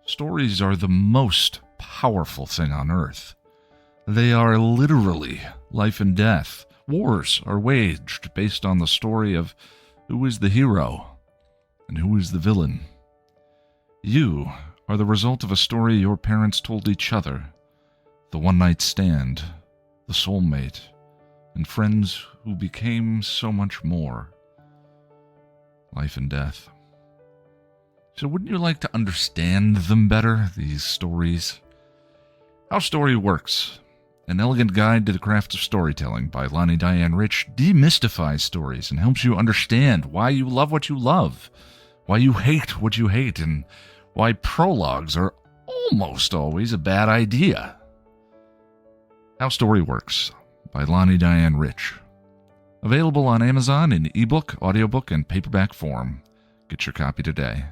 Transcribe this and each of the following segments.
Stories are the most powerful thing on earth. They are literally life and death. Wars are waged based on the story of who is the hero and who is the villain. You are the result of a story your parents told each other, the one-night stand, the soulmate, and friends who became so much more. Life and death. So wouldn't you like to understand them better, these stories? How Story Works, an elegant guide to the craft of storytelling by Lani Diane Rich, demystifies stories and helps you understand why you love what you love, why you hate what you hate, and why prologues are almost always a bad idea. How Story Works by Lani Diane Rich. Available on Amazon in ebook, audiobook, and paperback form. Get your copy today.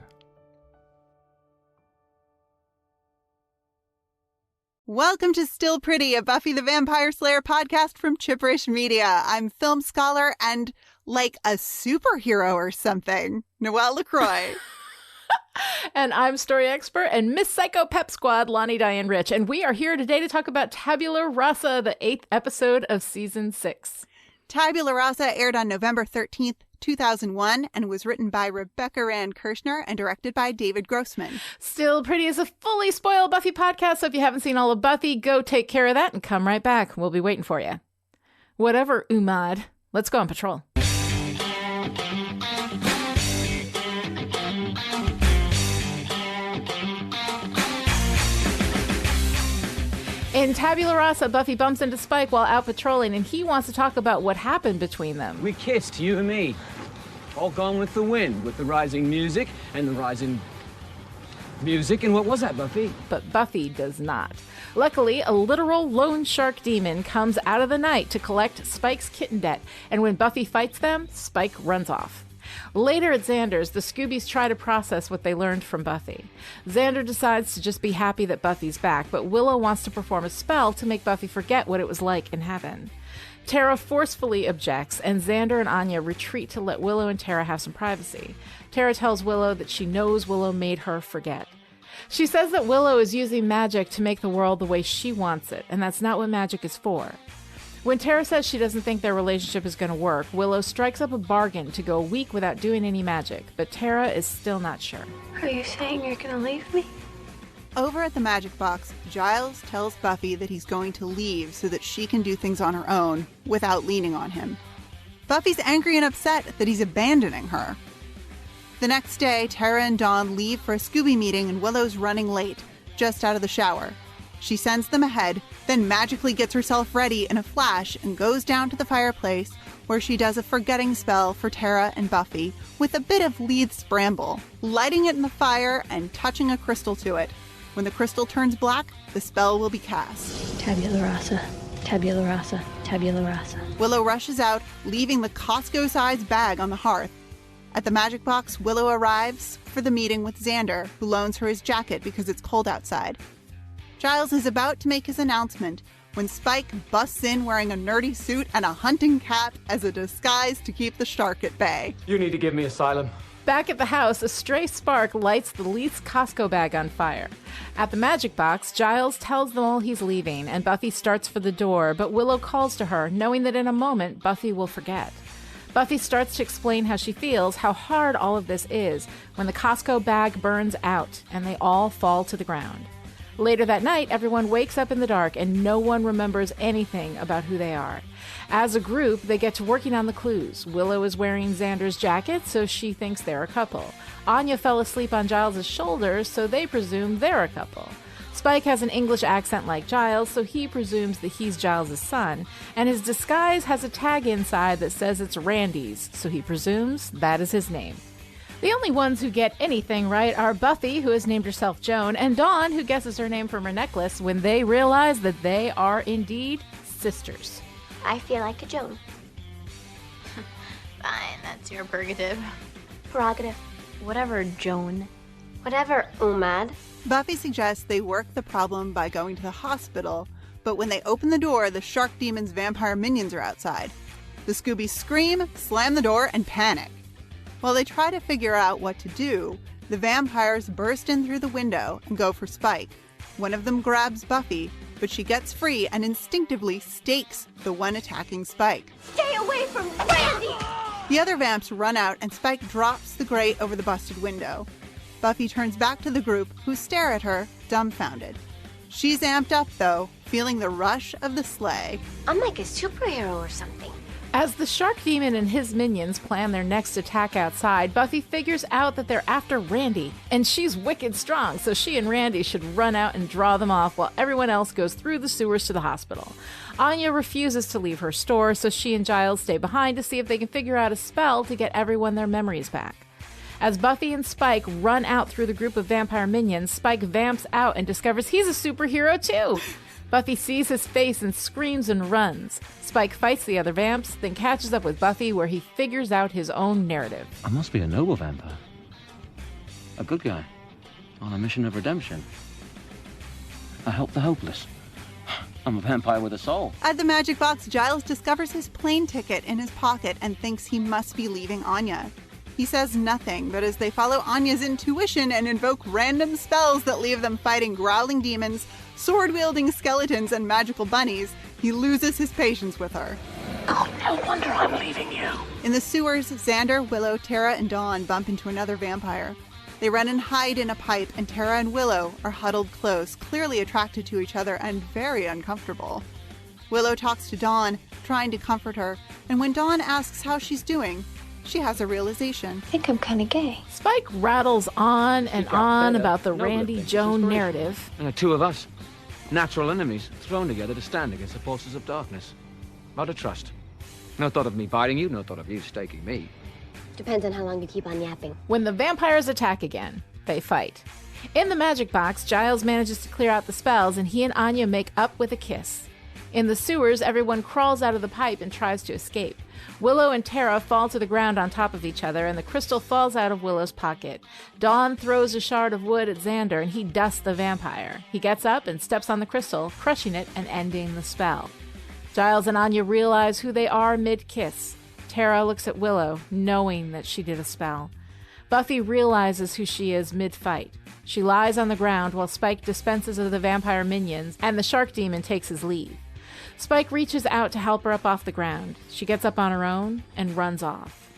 Welcome to Still Pretty, a Buffy the Vampire Slayer podcast from Chipperish Media. I'm film scholar and like a superhero or something, Noelle LaCroix. And I'm story expert and Miss Psycho Pep Squad, Lani Diane Rich. And we are here today to talk about Tabula Rasa, the 8th episode of Season 6. Tabula Rasa aired on November 13th, 2001, and was written by Rebecca Rand Kirshner and directed by David Grossman. Still Pretty is a fully spoiled Buffy podcast, so if you haven't seen all of Buffy, go take care of that and come right back. We'll be waiting for you. Whatever, Umad. Let's go on patrol. In Tabula Rasa, Buffy bumps into Spike while out patrolling, and he wants to talk about what happened between them. We kissed, you and me. All gone with the wind, with the rising music and the rising music. And what was that, Buffy? But Buffy does not. Luckily, a literal lone shark demon comes out of the night to collect Spike's kitten debt, and when Buffy fights them, Spike runs off. Later at Xander's, the Scoobies try to process what they learned from Buffy. Xander decides to just be happy that Buffy's back, but Willow wants to perform a spell to make Buffy forget what it was like in heaven. Tara forcefully objects, and Xander and Anya retreat to let Willow and Tara have some privacy. Tara tells Willow that she knows Willow made her forget. She says that Willow is using magic to make the world the way she wants it, and that's not what magic is for. When Tara says she doesn't think their relationship is going to work, Willow strikes up a bargain to go a week without doing any magic, but Tara is still not sure. Are you saying you're going to leave me? Over at the Magic Box, Giles tells Buffy that he's going to leave so that she can do things on her own without leaning on him. Buffy's angry and upset that he's abandoning her. The next day, Tara and Dawn leave for a Scooby meeting and Willow's running late, just out of the shower. She sends them ahead, then magically gets herself ready in a flash and goes down to the fireplace where she does a forgetting spell for Tara and Buffy with a bit of Leith's bramble, lighting it in the fire and touching a crystal to it. When the crystal turns black, the spell will be cast. Tabula Rasa, Tabula Rasa, Tabula Rasa. Willow rushes out, leaving the Costco-sized bag on the hearth. At the Magic Box, Willow arrives for the meeting with Xander, who loans her his jacket because it's cold outside. Giles is about to make his announcement when Spike busts in wearing a nerdy suit and a hunting cap as a disguise to keep the shark at bay. You need to give me asylum. Back at the house, a stray spark lights the Leith's Costco bag on fire. At the Magic Box, Giles tells them all he's leaving, and Buffy starts for the door, but Willow calls to her, knowing that in a moment, Buffy will forget. Buffy starts to explain how she feels, how hard all of this is, when the Costco bag burns out, and they all fall to the ground. Later that night, everyone wakes up in the dark and no one remembers anything about who they are. As a group, they get to working on the clues. Willow is wearing Xander's jacket, so she thinks they're a couple. Anya fell asleep on Giles' shoulders, so they presume they're a couple. Spike has an English accent like Giles, so he presumes that he's Giles' son, and his disguise has a tag inside that says it's Randy's, so he presumes that is his name. The only ones who get anything right are Buffy, who has named herself Joan, and Dawn, who guesses her name from her necklace when they realize that they are indeed sisters. I feel like a Joan. Fine, that's your prerogative. Prerogative. Whatever, Joan. Whatever, Umad. Buffy suggests they work the problem by going to the hospital, but when they open the door, the shark demon's vampire minions are outside. The Scoobies scream, slam the door, and panic. While they try to figure out what to do, The vampires burst in through the window and go for Spike. One of them grabs Buffy, but she gets free and instinctively stakes the one attacking Spike. Stay away from Randy! The other vamps run out and Spike drops the grate over the busted window. Buffy turns back to the group, who stare at her, dumbfounded. She's amped up, though, feeling the rush of the sleigh. I'm like a superhero or something. As the shark demon and his minions plan their next attack outside, Buffy figures out that they're after Randy, and she's wicked strong, so she and Randy should run out and draw them off while everyone else goes through the sewers to the hospital. Anya refuses to leave her store, so she and Giles stay behind to see if they can figure out a spell to get everyone their memories back. As Buffy and Spike run out through the group of vampire minions, Spike vamps out and discovers he's a superhero too. Buffy sees his face and screams and runs. Spike fights the other vamps, then catches up with Buffy where he figures out his own narrative. I must be a noble vampire. A good guy. On a mission of redemption. I help the hopeless. I'm a vampire with a soul. At the magic box, Giles discovers his plane ticket in his pocket and thinks he must be leaving Anya. He says nothing, but as they follow Anya's intuition and invoke random spells that leave them fighting growling demons, sword-wielding skeletons, and magical bunnies, he loses his patience with her. Oh, no wonder I'm leaving you. In the sewers, Xander, Willow, Tara, and Dawn bump into another vampire. They run and hide in a pipe, and Tara and Willow are huddled close, clearly attracted to each other and very uncomfortable. Willow talks to Dawn, trying to comfort her, and when Dawn asks how she's doing, she has a realization. I think I'm kind of gay. Spike rattles on and on about the Nobler Randy things, Joan inspiration. narrative. And the two of us, natural enemies, thrown together to stand against the forces of darkness. Out of trust. No thought of me biting you, no thought of you staking me. Depends on how long you keep on yapping. When the vampires attack again, they fight. In the magic box, Giles manages to clear out the spells and he and Anya make up with a kiss. In the sewers, everyone crawls out of the pipe and tries to escape. Willow and Tara fall to the ground on top of each other, and the crystal falls out of Willow's pocket. Dawn throws a shard of wood at Xander, and he dusts the vampire. He gets up and steps on the crystal, crushing it and ending the spell. Giles and Anya realize who they are mid-kiss. Tara looks at Willow, knowing that she did a spell. Buffy realizes who she is mid-fight. She lies on the ground while Spike dispenses of the vampire minions, and the shark demon takes his leave. Spike reaches out to help her up off the ground. She gets up on her own and runs off.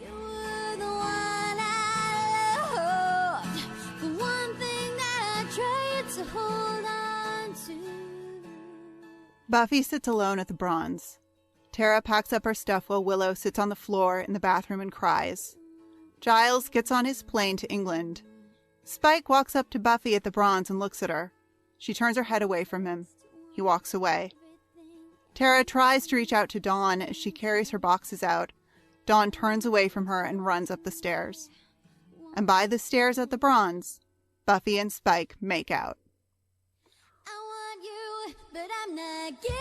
You were the one I loved, the one thing that I tried to hold on to. Buffy sits alone at the bronze. Tara packs up her stuff while Willow sits on the floor in the bathroom and cries. Giles gets on his plane to England. Spike walks up to Buffy at the bronze and looks at her. She turns her head away from him. He walks away. Tara tries to reach out to Dawn as she carries her boxes out. Dawn turns away from her and runs up the stairs. And by the stairs at the bronze, Buffy and Spike make out. I want you, but I'm not giving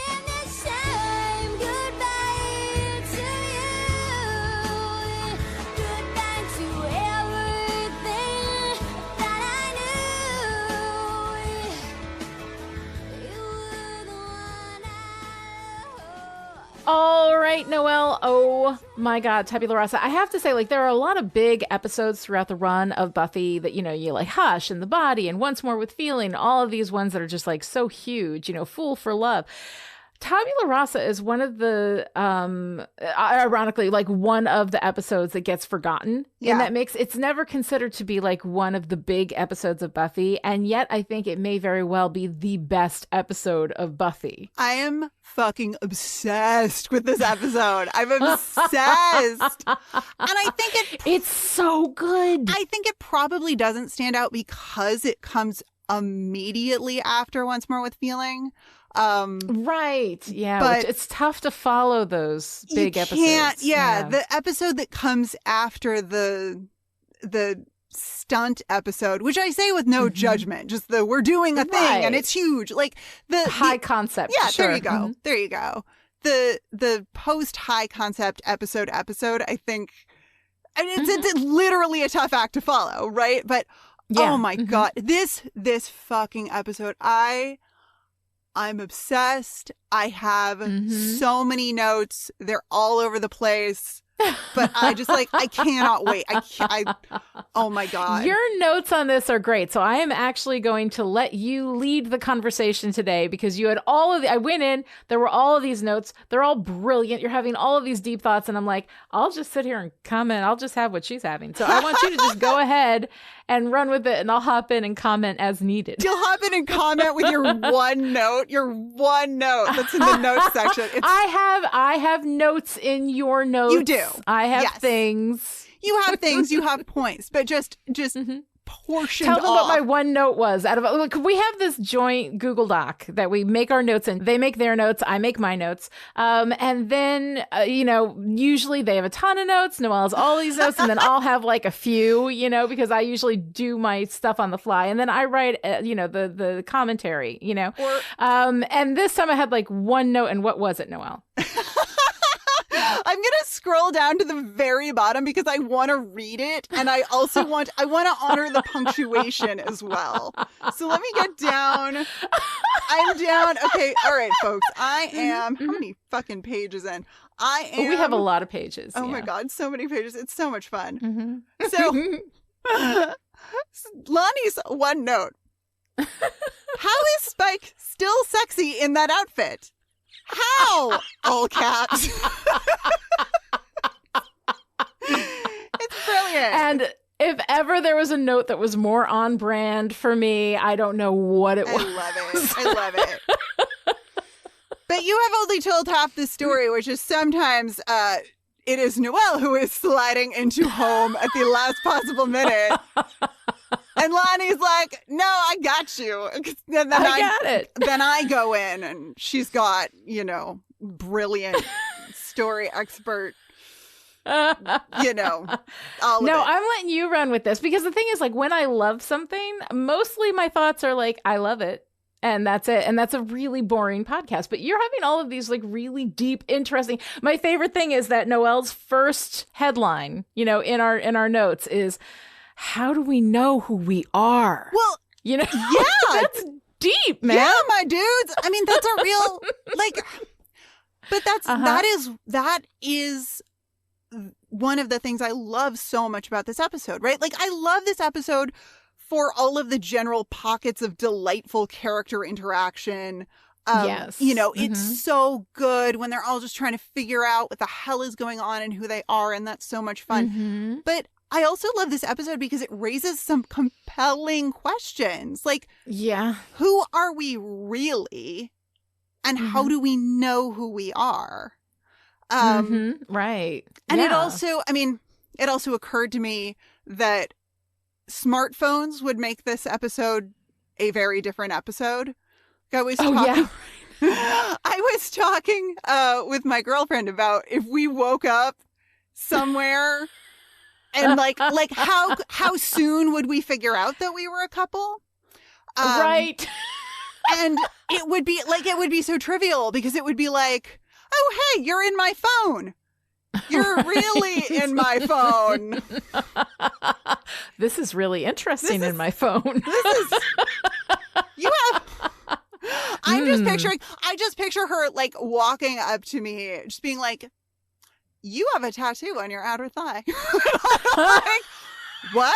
in this time. Goodbye to you. Goodbye to everything that I knew. You were the one I loved. All right, Noelle. Oh my God, Tabula Rasa. I have to say, like, there are a lot of big episodes throughout the run of Buffy that, you like Hush and The Body and Once More with Feeling, all of these ones that are just like so huge, Fool for Love. Tabula Rasa is one of the, ironically, like one of the episodes that gets forgotten. Yeah. And that makes, it's never considered to be like one of the big episodes of Buffy. And yet I think it may very well be the best episode of Buffy. I am fucking obsessed with this episode. I'm obsessed. And I think It's so good. I think it probably doesn't stand out because it comes immediately after Once More with Feeling. Right. Yeah. but Which it's tough to follow those big you episodes. can't, the episode that comes after the stunt episode, which I say with no judgment, just we're doing a thing and Right. it's huge. Like the High concept. Yeah, sure. there you go. There you go. The post high concept episode, I think, it's literally a tough act to follow, right? But Yeah. oh my God, this fucking episode, I'm obsessed. I have so many notes. They're all over the place. But I just like, I cannot wait. Oh my God. Your notes on this are great. So I am actually going to let you lead the conversation today because you had I went in, there were all of these notes. They're all brilliant. You're having all of these deep thoughts. And I'm like, I'll just sit here and comment. I'll just have what she's having. So I want you to just go ahead and run with it. And I'll hop in and comment as needed. You'll hop in and comment with your one note that's in the notes section. I have notes in your notes. You do. I have Yes. things. You have things, you have points, but just portioned Tell them off. what my one note was. Look, we have this joint Google Doc that we make our notes in. They make their notes. I make my notes. And then, usually they have a ton of notes. Noelle has all these notes. And then I'll have like a few, because I usually do my stuff on the fly. And then I write, the commentary, and this time I had like one note. And what was it, Noelle? I'm going to scroll down to the very bottom because I want to read it. And I also want to honor the punctuation as well. So let me get down. I'm down. Okay. All right, folks. I am, how many fucking pages in? We have a lot of pages. Oh my God. So many pages. It's so much fun. Mm-hmm. So Lonnie's one note. How is Spike still sexy in that outfit? How? All caps. It's brilliant. And if ever there was a note that was more on brand for me, I don't know what it was. I love it. But you have only told half the story, which is sometimes it is Noelle who is sliding into home at the last possible minute. And Lonnie's like, no, I got you. And then I got it. Then I go in and she's got, brilliant story expert, all of it. I'm letting you run with this because the thing is, like, when I love something, mostly my thoughts are like, I love it. And that's it. And that's a really boring podcast. But you're having all of these like really deep, interesting. My favorite thing is that Noelle's first headline, in our notes is, how do we know who we are? Well, yeah, that's deep, man. Yeah, my dudes. I mean, that's a real but that is one of the things I love so much about this episode, right? Like, I love this episode for all of the general pockets of delightful character interaction. Yes. It's so good when they're all just trying to figure out what the hell is going on and who they are, and that's so much fun. Mm-hmm. But I also love this episode because it raises some compelling questions. Like, who are we really? And how do we know who we are? Right. And it also occurred to me that smartphones would make this episode a very different episode. I was talking with my girlfriend about if we woke up somewhere and like how soon would we figure out that we were a couple? Right. And it would be so trivial because it would be like, oh, hey, you're in my phone. You're really in my phone. This is really interesting in my phone. I just picture her like walking up to me, just being like, you have a tattoo on your outer thigh. Like, what?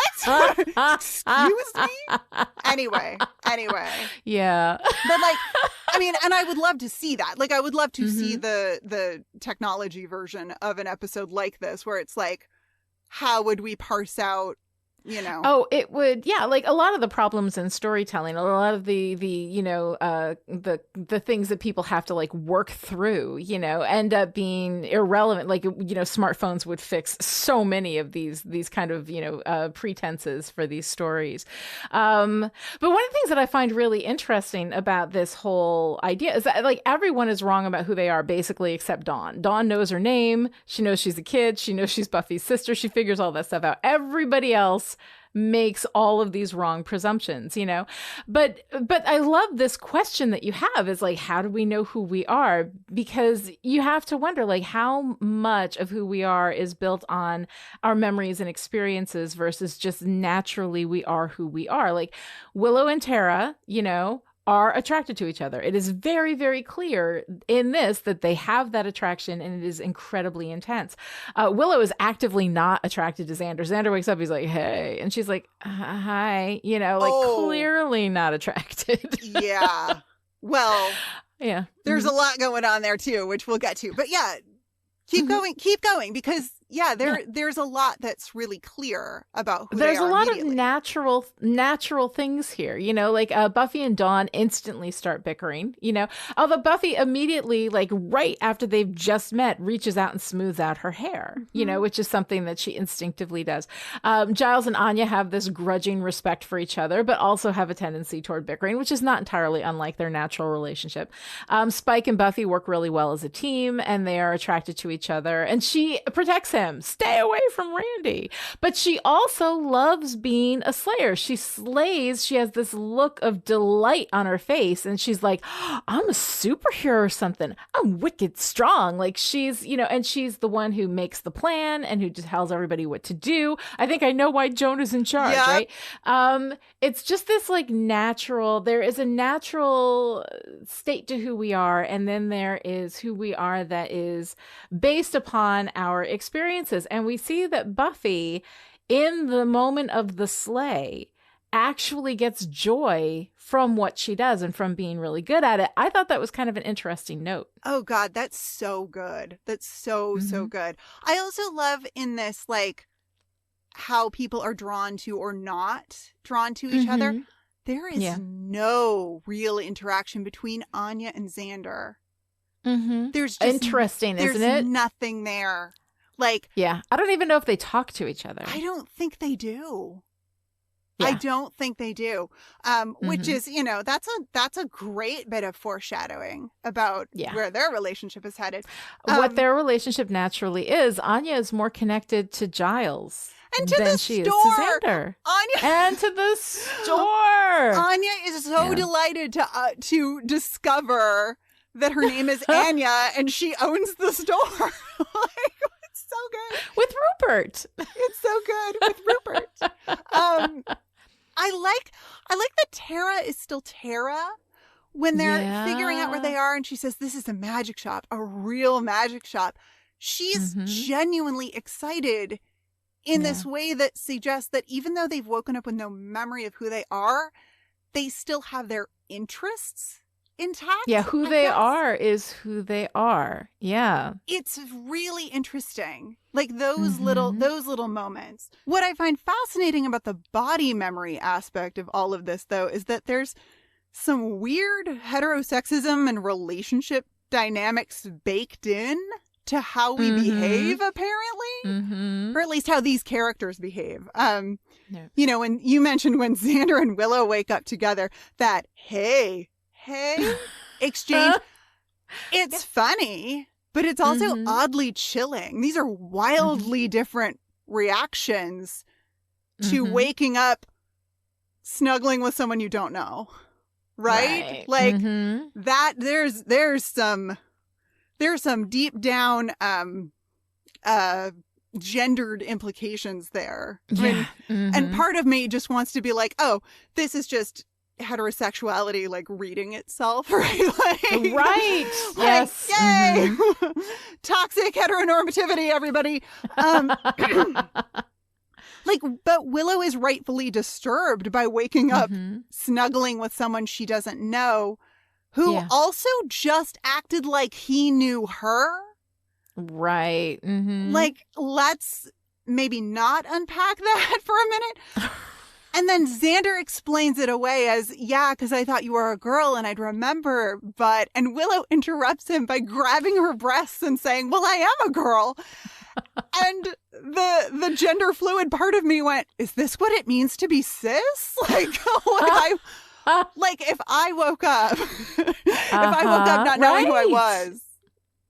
Excuse me? Anyway. Yeah. But like, I mean, and I would love to see that. Like, I would love to see the technology version of an episode like this where it's like, how would we parse out, Oh, it would. Yeah. Like a lot of the problems in storytelling, a lot of the things that people have to like work through, end up being irrelevant. Like, smartphones would fix so many of these kind of, pretenses for these stories. But one of the things that I find really interesting about this whole idea is that like everyone is wrong about who they are basically except Dawn. Dawn knows her name. She knows she's a kid. She knows she's Buffy's sister. She figures all that stuff out. Everybody else makes all of these wrong presumptions, but I love this question that you have is like, how do we know who we are? Because you have to wonder like how much of who we are is built on our memories and experiences versus just naturally we are who we are. Like Willow and Tara, are attracted to each other. It is very, very clear in this that they have that attraction, and it is incredibly intense. Willow is actively not attracted to Xander. Xander wakes up, he's like, hey, and she's like, hi, clearly not attracted. Yeah. Well, yeah. There's a lot going on there too, which we'll get to. But yeah, keep going because there's a lot that's really clear about who there's they are. A lot of natural things here, Buffy and Dawn instantly start bickering, although Buffy immediately, right after they've just met, reaches out and smooths out her hair, which is something that she instinctively does. Giles and Anya have this grudging respect for each other, but also have a tendency toward bickering, which is not entirely unlike their natural relationship. Spike and Buffy work really well as a team, and they are attracted to each other, and she protects him. Stay away from Randy. But she also loves being a slayer. She slays. She has this look of delight on her face, and she's like, I'm a superhero or something. I'm wicked strong. She's, and she's the one who makes the plan and who just tells everybody what to do. I think I know why Joan is in charge, right? It's just this there is a natural state to who we are, and then there is who we are that is based upon our experiences. And we see that Buffy, in the moment of the slay, actually gets joy from what she does and from being really good at it. I thought that was kind of an interesting note. Oh God, that's so good. That's so good. I also love in this, how people are drawn to or not drawn to each other. There is no real interaction between Anya and Xander. There's just interesting, isn't it? There's nothing there. I don't even know if they talk to each other. I don't think they do. Yeah. I don't think they do. Which is, that's a great bit of foreshadowing about where their relationship is headed. What their relationship naturally is. Anya is more connected to Giles than she is to Xander. And to the store. Anya is so delighted to discover that her name is Anya and she owns the store. It's so good. With Rupert. It's so good with Rupert. I like that Tara is still Tara when they're figuring out where they are, and she says, this is a magic shop, a real magic shop. She's genuinely excited in this way that suggests that even though they've woken up with no memory of who they are, they still have their interests intact. Yeah, who they are is who they are. Yeah. It's really interesting. Those little moments. What I find fascinating about the body memory aspect of all of this, though, is that there's some weird heterosexism and relationship dynamics baked in to how we behave, apparently. Or at least how these characters behave. When you mentioned when Xander and Willow wake up together, that hey exchange, it's funny, but it's also oddly chilling. These are wildly different reactions to waking up snuggling with someone you don't know, right? That there's some deep down gendered implications there. And part of me just wants to be like, oh, this is just heterosexuality reading itself, right? Right. Yes. Yay. Toxic heteronormativity, everybody. But Willow is rightfully disturbed by waking up snuggling with someone she doesn't know, who also just acted like he knew her. Right. Let's maybe not unpack that for a minute. And then Xander explains it away as, because I thought you were a girl and I'd remember, and Willow interrupts him by grabbing her breasts and saying, well, I am a girl. And the gender fluid part of me went, is this what it means to be cis? If I woke up, not knowing who I was,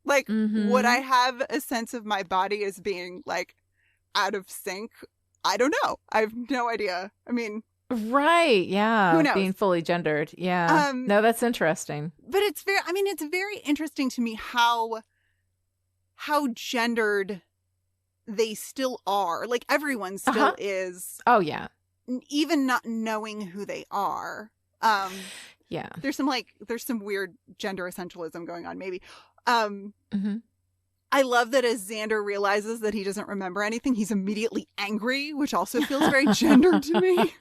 would I have a sense of my body as being out of sync? I don't know. I have no idea. I mean, right. Yeah. Who knows? Being fully gendered. Yeah. No, that's interesting. But it's very interesting to me how gendered they still are. Everyone still is. Oh, yeah. Even not knowing who they are. Yeah. There's some weird gender essentialism going on, maybe. Mm-hmm. I love that as Xander realizes that he doesn't remember anything, he's immediately angry, which also feels very gendered to me.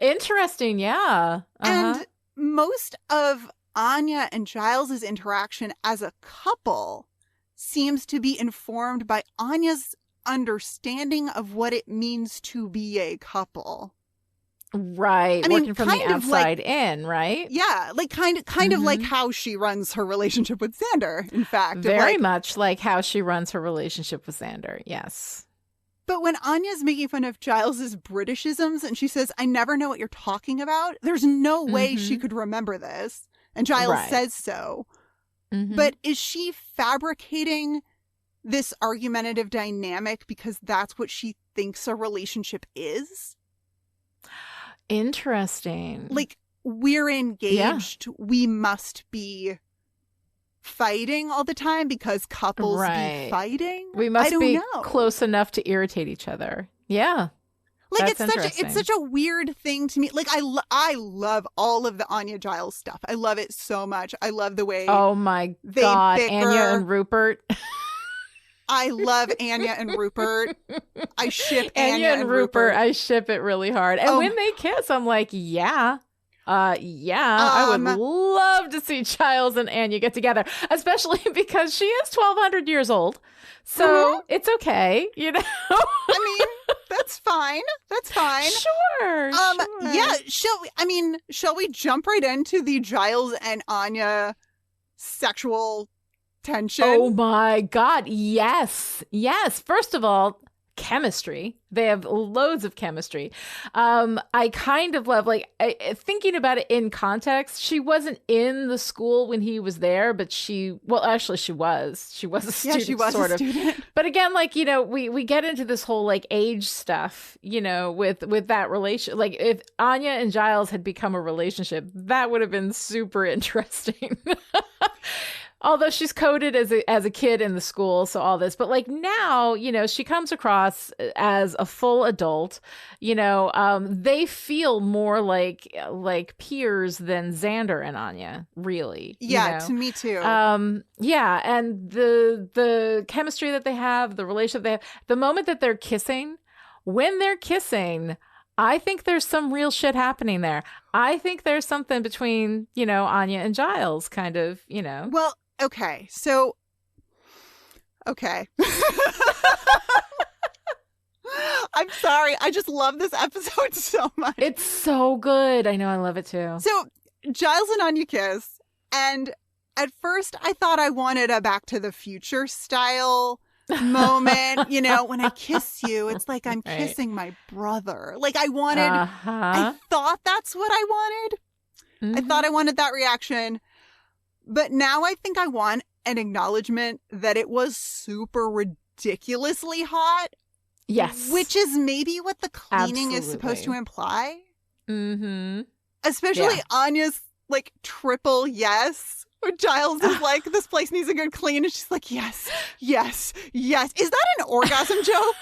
Interesting, yeah. And most of Anya and Giles' interaction as a couple seems to be informed by Anya's understanding of what it means to be a couple. Right. I mean, working from the outside in, right? Yeah, like kind of like how she runs her relationship with Xander, in fact. Very much like how she runs her relationship with Xander, yes. But when Anya's making fun of Giles's Britishisms and she says, I never know what you're talking about, there's no way she could remember this. And Giles says so. Mm-hmm. But is she fabricating this argumentative dynamic because that's what she thinks a relationship is? Interesting. Like, we're engaged. Yeah. We must be fighting all the time because couples be fighting. We must be close enough to irritate each other. Yeah. Like, it's such a weird thing to me. Like, I love all of the Anya Giles stuff. I love it so much. I love the way oh my God, bicker. Anya and Rupert. I love Anya and Rupert. I ship Anya and Rupert. I ship it really hard. And when they kiss, I'm like, yeah. I would love to see Giles and Anya get together, especially because she is 1,200 years old. So it's okay, you know? I mean, that's fine. That's fine. Sure. Yeah, shall we jump right into the Giles and Anya sexual tension? Oh my God. Yes. Yes. First of all, chemistry. They have loads of chemistry. I kind of love, thinking about it in context, she wasn't in the school when he was there, but she was a student. Yeah, she was sort a of. student. But again, we get into this whole age stuff, with that relation. Like, if Anya and Giles had become a relationship, that would have been super interesting. Although she's coded as a kid in the school, so all this. But now, she comes across as a full adult. They feel more like peers than Xander and Anya, really. Yeah, to me too. Yeah, and the chemistry that they have, the relationship they have, the moment that they're kissing, when they're kissing, I think there's some real shit happening there. I think there's something between, Anya and Giles, kind of, Well, okay, so, okay. I'm sorry. I just love this episode so much. It's so good. I know. I love it too. So, Giles and Anya kiss, and at first I thought I wanted a Back to the Future style moment. When I kiss you, it's like I'm kissing my brother. Like, I thought that's what I wanted. Mm-hmm. I thought I wanted that reaction. But now I think I want an acknowledgement that it was super ridiculously hot. Yes. Which is maybe what the cleaning is supposed to imply. Mm-hmm. Especially Anya's, triple yes. Where Giles is like, this place needs a good clean. And she's like, yes, yes, yes. Is that an orgasm joke?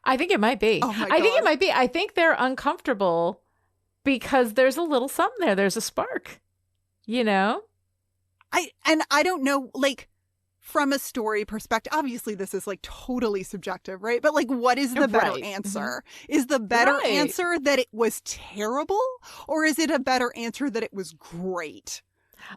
I think it might be. Oh my God. I think it might be. I think they're uncomfortable because there's a little something there. There's a spark, I don't know, from a story perspective, obviously this is totally subjective, right? But what is the better answer? Mm-hmm. Is the better answer that it was terrible, or is it a better answer that it was great?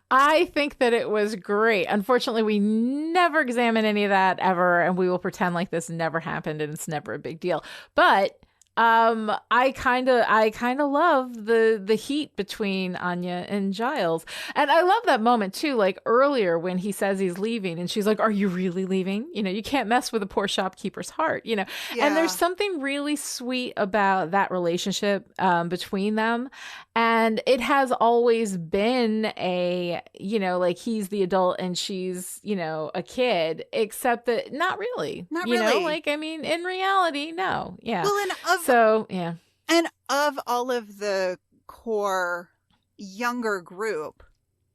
I think that it was great. Unfortunately, we never examine any of that ever, and we will pretend like this never happened and it's never a big deal. But I kind of love the heat between Anya and Giles. And I love that moment too, earlier when he says he's leaving and she's like, are you really leaving? You can't mess with a poor shopkeeper's heart, Yeah. And there's something really sweet about that relationship between them. And it has always been a, he's the adult and she's, a kid, except that not really. Not really. In reality, no. Yeah. Well, And of all of the core younger group,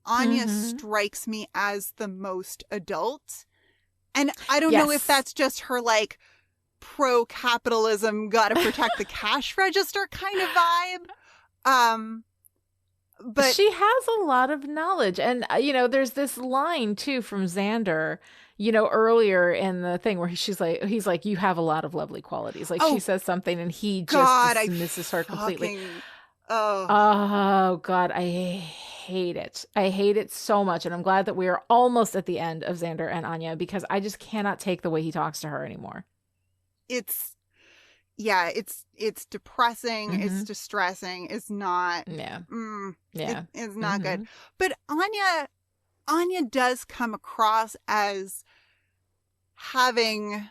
Anya strikes me as the most adult. And I don't know if that's just her pro-capitalism, gotta protect the cash register kind of vibe. But she has a lot of knowledge. And, there's this line, too, from Xander, earlier in the thing where he's like, you have a lot of lovely qualities. Like, she says something and he just dismisses her completely. Oh, God, I hate it. I hate it so much. And I'm glad that we are almost at the end of Xander and Anya because I just cannot take the way he talks to her anymore. It's depressing. Mm-hmm. It's distressing. It's not. Yeah. It's not good. But Anya does come across as having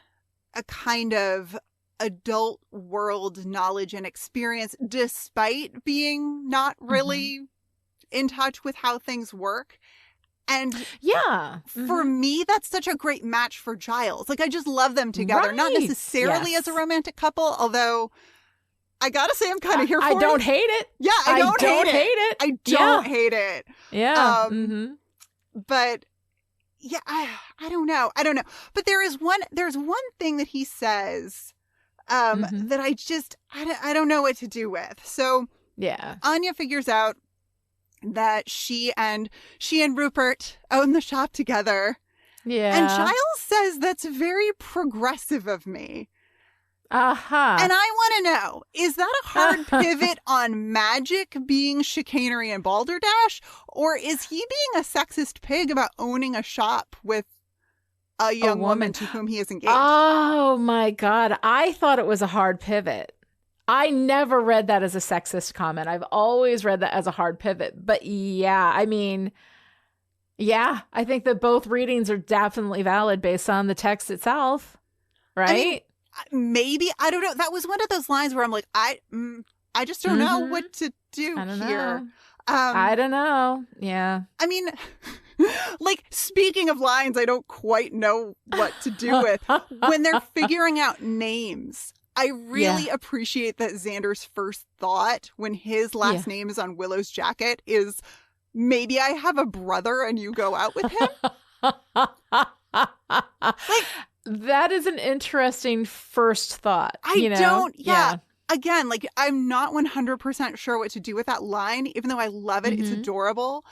a kind of adult world knowledge and experience, despite being not really in touch with how things work. And for me, that's such a great match for Giles. Like, I just love them together. Not necessarily as a romantic couple, although I gotta say I'm kind of here for it. I don't hate it. Yeah, I don't hate it. I don't hate it. Yeah. But yeah, I don't know. But there's one thing that he says that I don't know what to do with. So yeah, Anya figures out that she and Rupert own the shop together. Yeah. And Giles says that's very progressive of me. Uh-huh. And I want to know, is that a hard pivot on magic being chicanery and balderdash? Or is he being a sexist pig about owning a shop with a young woman to whom he is engaged? Oh, my God. I thought it was a hard pivot. I never read that as a sexist comment. I've always read that as a hard pivot. But yeah, I mean, yeah, I think that both readings are definitely valid based on the text itself. Right? I mean, maybe, I don't know. That was one of those lines where I'm like, I just don't know what to do here. I don't know. Yeah. I mean, like, speaking of lines I don't quite know what to do with, when they're figuring out names, I really appreciate that Xander's first thought when his last name is on Willow's jacket is, maybe I have a brother and you go out with him. Like, that is an interesting first thought. Again, like, I'm not 100% sure what to do with that line, even though I love it. It's adorable.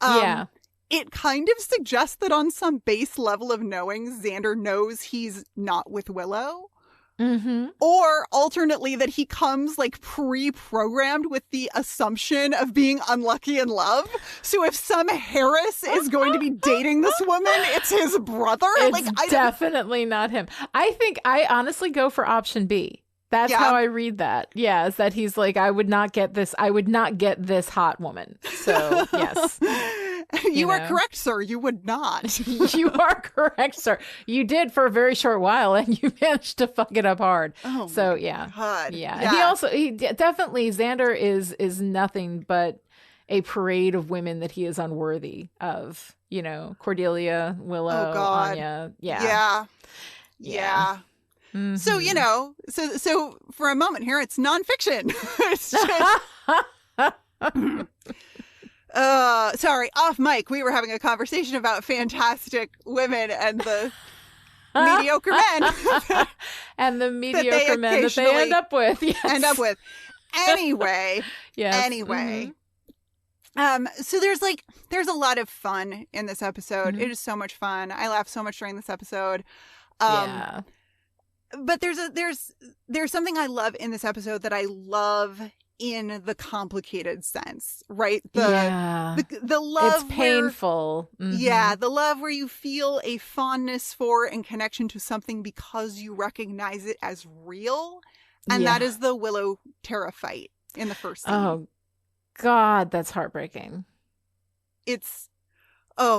It kind of suggests that on some base level of knowing, Xander knows he's not with Willow. Or alternately, that he comes like pre-programmed with the assumption of being unlucky in love. So if some Harris is going to be dating this woman, it's his brother. It's definitely not him. I think I honestly go for option B. That's how I read that. Yeah, is that he's like, I would not get this hot woman. So yes. You are correct, sir. You would not. You are correct, sir. You did for a very short while, and you managed to fuck it up hard. Oh, so yeah, God. Yeah. He definitely Xander is nothing but a parade of women that he is unworthy of. Cordelia, Willow, Anya. Yeah. Mm-hmm. So so for a moment here, it's nonfiction. It's just. Sorry, off mic, we were having a conversation about fantastic women and the mediocre men. And the mediocre men that they end up with. Yes. Anyway. Yes. Anyway. So there's a lot of fun in this episode. It is so much fun. I laughed so much during this episode. But there's something I love in this episode that I love in the complicated sense, right? The love, it's painful. The love where you feel a fondness for and connection to something because you recognize it as real, and that is the Willow Tara fight in the first scene. Oh God, that's heartbreaking. It's so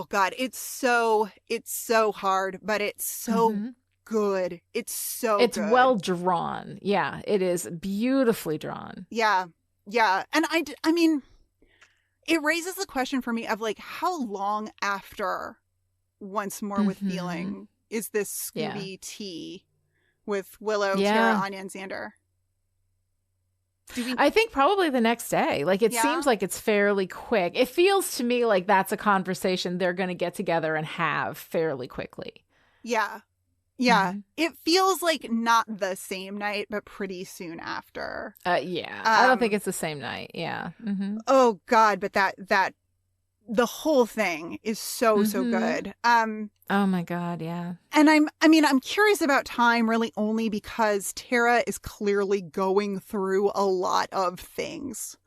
hard, but it's so good. It's good. Well drawn. Yeah, it is beautifully drawn. Yeah. And I mean, it raises the question for me of like, how long after Once More with Feeling is this Scooby tea with Willow, Tara, Anya, and Xander? I think probably the next day. Like, it seems like it's fairly quick. It feels to me like that's a conversation they're going to get together and have fairly quickly. Yeah. Yeah. It feels like not the same night, but pretty soon after. Yeah. I don't think it's the same night. Yeah. Oh God, but that the whole thing is so good. Oh my God, yeah. And I'm curious about time really only because Tara is clearly going through a lot of things.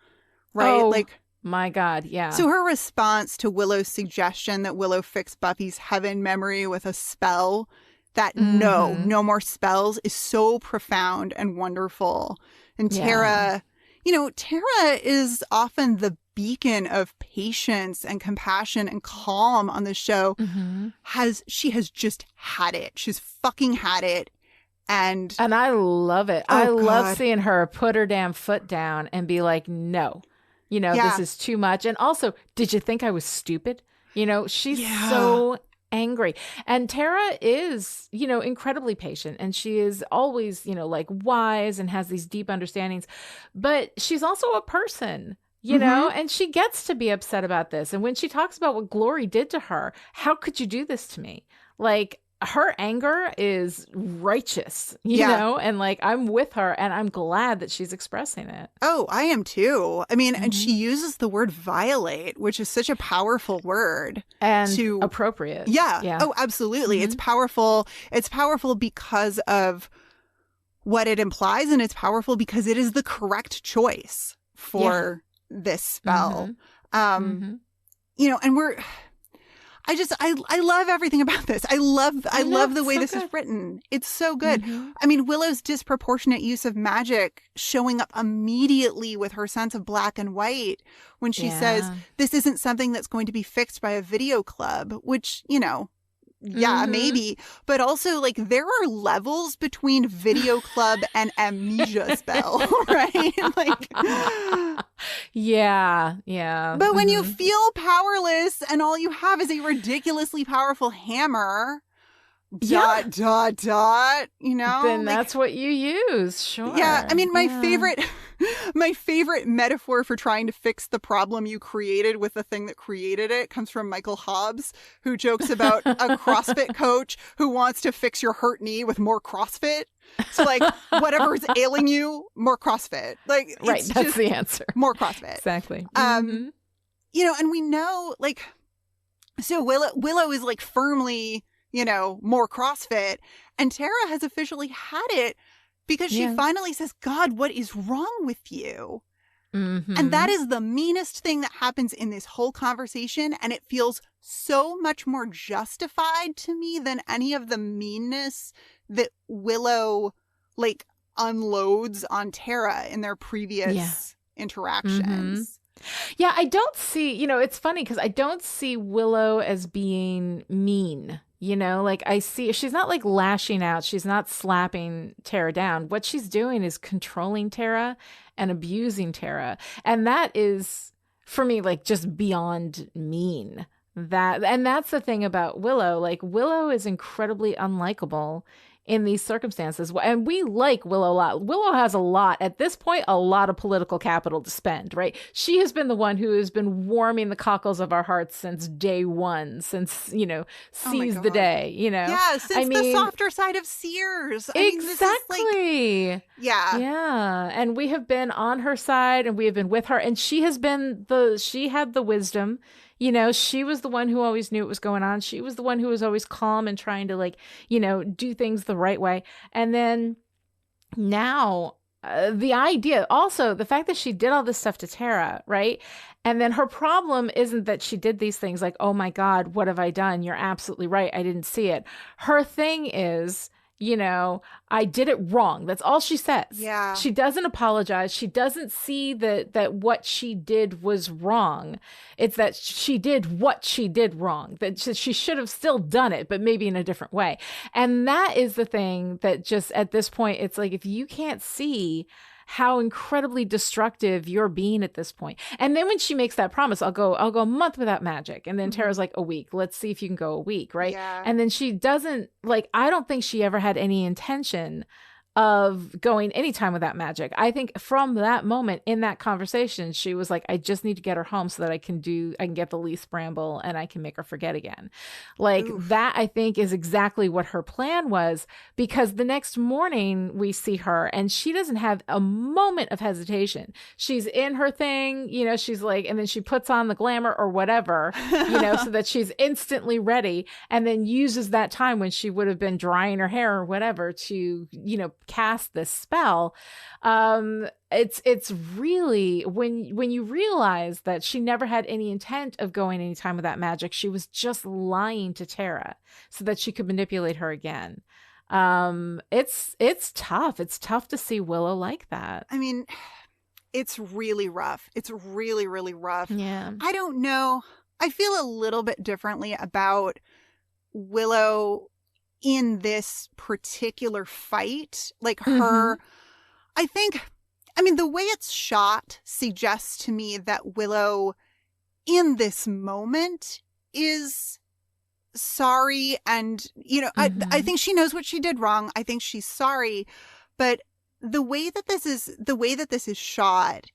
Right? Oh, like my God, yeah. So her response to Willow's suggestion that Willow fix Buffy's heaven memory with a spell, that no more spells, is so profound and wonderful. And Tara, Tara is often the beacon of patience and compassion and calm on the show. She has just had it. She's fucking had it. And I love it. I love seeing her put her damn foot down and be like, no, this is too much. And also, did you think I was stupid? She's so angry. And Tara is, incredibly patient, and she is always, like wise and has these deep understandings, but she's also a person. And she gets to be upset about this. And when she talks about what Glory did to her, how could you do this to me? Like, her anger is righteous, you know, and like, I'm with her and I'm glad that she's expressing it. Oh, I am too. I mean, and she uses the word violate, which is such a powerful word. And appropriate. Yeah. Oh, absolutely. It's powerful. It's powerful because of what it implies, and it's powerful because it is the correct choice for this spell. And I love everything about this. I love the way this is written. It's so good. I mean, Willow's disproportionate use of magic showing up immediately with her sense of black and white when she says this isn't something that's going to be fixed by a video club, which, maybe. But also, like, there are levels between video club and amnesia spell, right? Like, yeah. But when you feel powerless and all you have is a ridiculously powerful hammer, dot, then that's what you use. Sure. Yeah. I mean, my favorite metaphor for trying to fix the problem you created with the thing that created it comes from Michael Hobbs, who jokes about a CrossFit coach who wants to fix your hurt knee with more CrossFit. So, like, whatever is ailing you, more CrossFit. Like, right, that's the answer. More CrossFit. Exactly. And we know, like, so Willow is like firmly, more CrossFit, and Tara has officially had it because she finally says, God, what is wrong with you? And that is the meanest thing that happens in this whole conversation. And it feels so much more justified to me than any of the meanness that Willow, like, unloads on Tara in their previous interactions. Yeah, I don't see, it's funny because I don't see Willow as being mean. Like, I see she's not like lashing out. She's not slapping Tara down. What she's doing is controlling Tara and abusing Tara. And that is, for me, like, just beyond mean. And that's the thing about Willow. Like, Willow is incredibly unlikable in these circumstances. And we like Willow a lot. Willow has a lot, at this point, a lot of political capital to spend, right? She has been the one who has been warming the cockles of our hearts since day one, since, seize the day, Yeah, since the softer side of Sears. Exactly. Yeah. And we have been on her side and we have been with her. And she had the wisdom. She was the one who always knew what was going on. She was the one who was always calm and trying to, like, do things the right way. And then now the idea, also the fact that she did all this stuff to Tara, right? And then her problem isn't that she did these things like, oh my God, what have I done? You're absolutely right. I didn't see it. Her thing is, I did it wrong. That's all she says. Yeah. She doesn't apologize. She doesn't see that what she did was wrong. It's that she did what she did wrong. That she should have still done it, but maybe in a different way. And that is the thing that just at this point, it's like, if you can't see how incredibly destructive you're being at this point. And then when she makes that promise, I'll go a month without magic. And then Tara's like, a week. Let's see if you can go a week, right? Yeah. And then she doesn't, like, I don't think she ever had any intention of going anytime without magic. I think from that moment in that conversation, she was like, I just need to get her home so that I can get the leaf bramble and I can make her forget again. Like that, I think, is exactly what her plan was, because the next morning we see her and she doesn't have a moment of hesitation. She's in her thing, she's like, and then she puts on the glamour or whatever, so that she's instantly ready, and then uses that time when she would have been drying her hair or whatever to, cast this spell. It's really, when you realize that she never had any intent of going any time without magic, she was just lying to Tara so that she could manipulate her again. It's tough. It's tough to see Willow like that. I mean, it's really rough. It's really, really rough. Yeah. I don't know. I feel a little bit differently about Willow in this particular fight. Like her, I think, the way it's shot suggests to me that Willow in this moment is sorry. And, I think she knows what she did wrong. I think she's sorry. But the way that this is shot,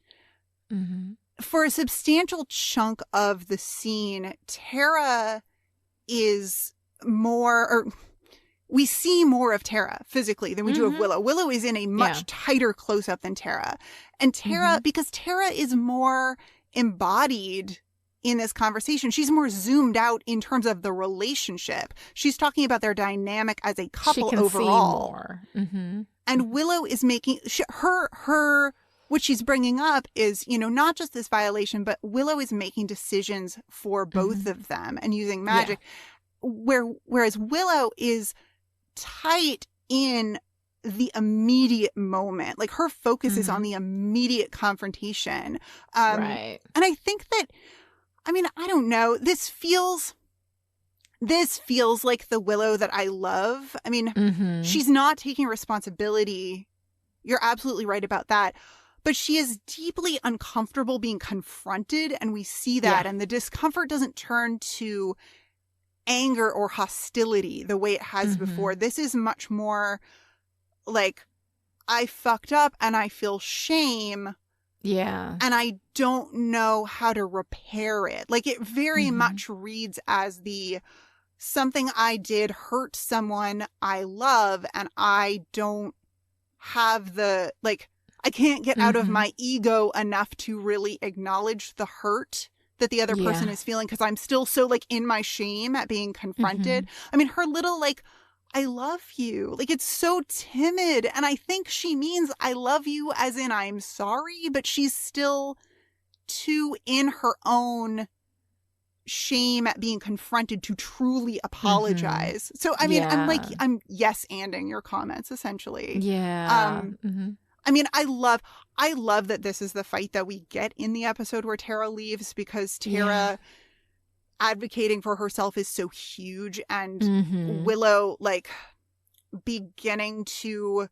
for a substantial chunk of the scene, Tara is more, or we see more of Tara physically than we do of Willow. Willow is in a much tighter close-up than Tara. And Tara, because Tara is more embodied in this conversation, she's more zoomed out in terms of the relationship. She's talking about their dynamic as a couple she can overall. See more. And Willow is making her what she's bringing up is, not just this violation, but Willow is making decisions for both of them and using magic. Whereas Willow is tight in the immediate moment. Like her focus is on the immediate confrontation. Right. And I think that, I don't know, this feels like the Willow that I love. She's not taking responsibility. You're absolutely right about that. But she is deeply uncomfortable being confronted, and we see that. And the discomfort doesn't turn to anger or hostility the way it has before. This is much more like, I fucked up and I feel shame. Yeah. And I don't know how to repair it. Like, it very much reads as something I did hurt someone I love, and I don't have I can't get out of my ego enough to really acknowledge the hurt that the other person is feeling, because I'm still so in my shame at being confronted. Her little I love you, it's so timid, and I think she means I love you as in I'm sorry, but she's still too in her own shame at being confronted to truly apologize. So I'm yes-anding your comments essentially. Yeah. I love that this is the fight that we get in the episode where Tara leaves, because Tara advocating for herself is so huge, and Willow beginning to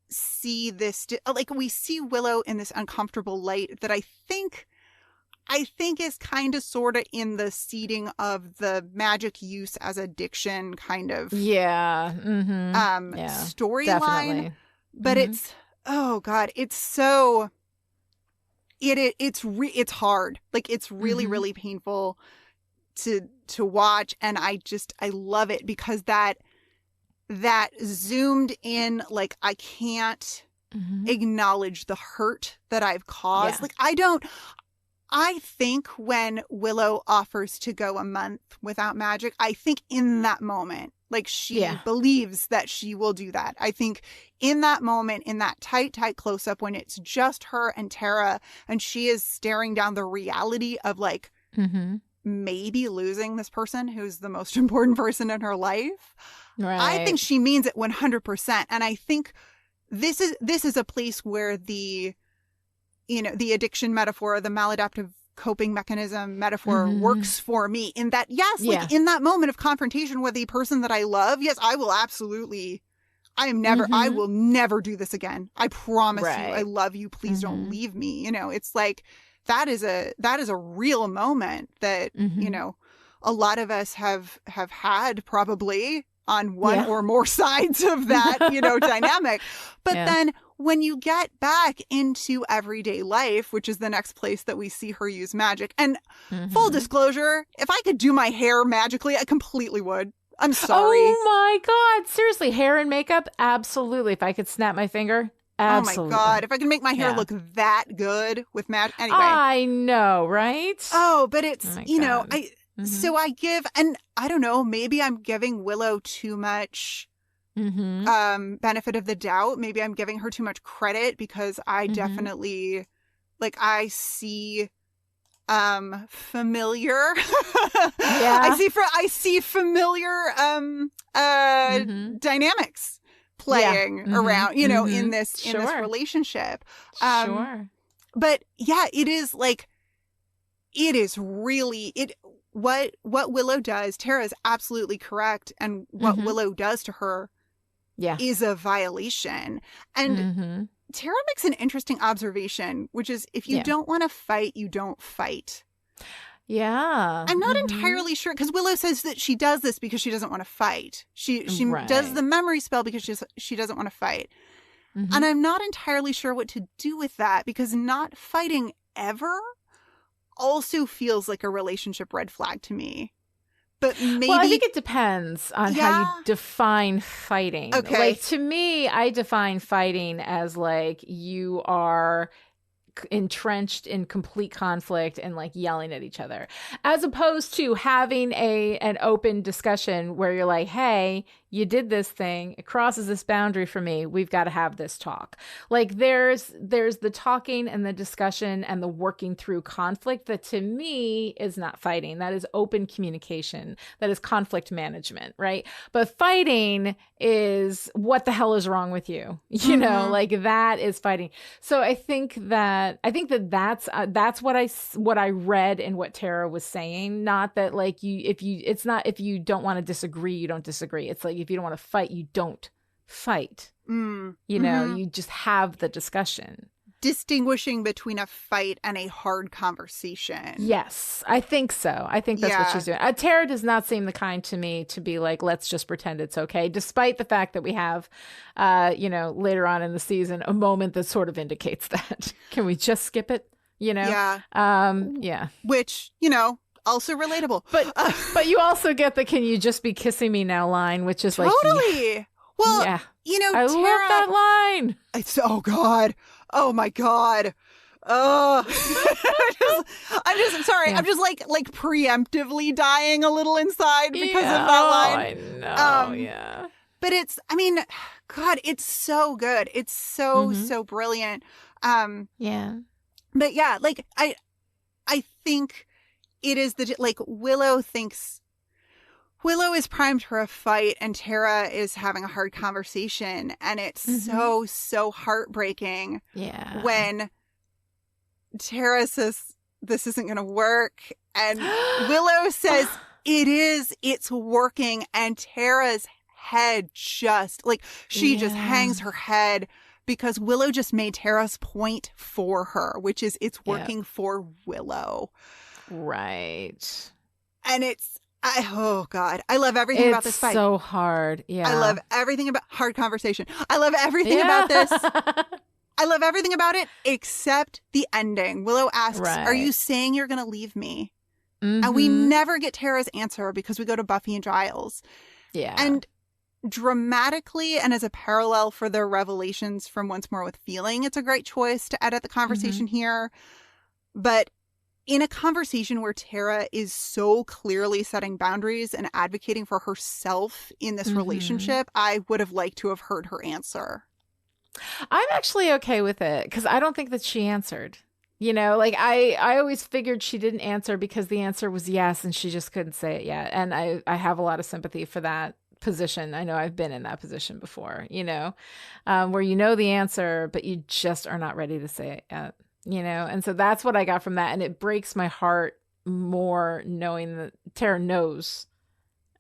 see this, we see Willow in this uncomfortable light that I think is kind of sort of in the seeding of the magic use as addiction kind of storyline. But it's, oh God, it's so, it's hard. It's really, really painful to watch. And I love it, because that zoomed in, I can't acknowledge the hurt that I've caused. I think when Willow offers to go a month without magic, I think in that moment, she believes that she will do that. I think in that moment, in that tight close-up, when it's just her and Tara, and she is staring down the reality of maybe losing this person who's the most important person in her life. Right. I think she means it 100%. And I think this is a place where the addiction metaphor, the maladaptive coping mechanism metaphor works for me, in that, in that moment of confrontation with a person that I love, yes, I will absolutely, I will never do this again. I promise you, I love you. Please don't leave me. It's that is a real moment that, a lot of us have had probably, on one Yeah. or more sides of that, dynamic. But Yeah. then when you get back into everyday life, which is the next place that we see her use magic, and full disclosure, if I could do my hair magically, I completely would. I'm sorry. Oh my God. Seriously, hair and makeup? Absolutely. If I could snap my finger, absolutely. Oh my God. If I could make my hair Yeah. look that good with magic. Anyway. I know, right? Oh, but it's, Oh my God. so I give, and I don't know, maybe I'm giving Willow too much benefit of the doubt. Maybe I'm giving her too much credit because I definitely, I see familiar. Yeah. I see familiar dynamics playing around, in this relationship. Sure. But yeah, it is really what Willow does. Tara is absolutely correct, and what Willow does to her is a violation. And Tara makes an interesting observation, which is if you don't want to fight, you don't fight. Yeah. I'm not entirely sure, because Willow says that she does this because she doesn't want to fight. She Right. does the memory spell because she doesn't want to fight. And I'm not entirely sure what to do with that, because not fighting ever also feels like a relationship red flag to me. But maybe... Well, I think it depends on how you define fighting. Okay. Like, to me, I define fighting as you are entrenched in complete conflict and yelling at each other, as opposed to having an open discussion where you're like, hey, you did this thing, it crosses this boundary for me, we've got to have this talk. There's the talking and the discussion and the working through conflict that to me is not fighting. That is open communication. That is conflict management, right? But fighting is what the hell is wrong with you? That is fighting. So I think that's what I read in what Tara was saying. Not that if you don't want to disagree, you don't disagree. It's if you don't want to fight, you don't fight. You just have the discussion. Distinguishing between a fight and a hard conversation. Yes, I think so. I think that's what she's doing. Tara does not seem the kind to me to be let's just pretend it's okay, despite the fact that we have, later on in the season, a moment that sort of indicates that. Can we just skip it? Yeah. Yeah. Which, also relatable. But you also get the "can you just be kissing me now" line, which is totally. Yeah. Well, yeah. Tara, I love that line. It's God. Oh my God. I'm just sorry. Yeah. I'm just preemptively dying a little inside because of that line. I know. Yeah. But it's, God, it's so good. It's so brilliant. Yeah. But yeah, I think it is Willow is primed for a fight and Tara is having a hard conversation, and it's so heartbreaking when Tara says this isn't going to work and Willow says it's working, and Tara's head just just hangs her head because Willow just made Tara's point for her, which is it's working for Willow. Right. And it's oh God, I love everything about this fight. It's so hard. Yeah. I love everything about hard conversation. I love everything about this. I love everything about it except the ending. Willow asks, "Are you saying you're going to leave me?" And we never get Tara's answer because we go to Buffy and Giles. Yeah. And dramatically, and as a parallel for their revelations from Once More with Feeling, it's a great choice to edit the conversation here. But in a conversation where Tara is so clearly setting boundaries and advocating for herself in this relationship, I would have liked to have heard her answer. I'm actually okay with it because I don't think that she answered. I always figured she didn't answer because the answer was yes and she just couldn't say it yet. And I have a lot of sympathy for that position. I know I've been in that position before, where the answer, but you just are not ready to say it yet. And so that's what I got from that. And it breaks my heart more knowing that Tara knows,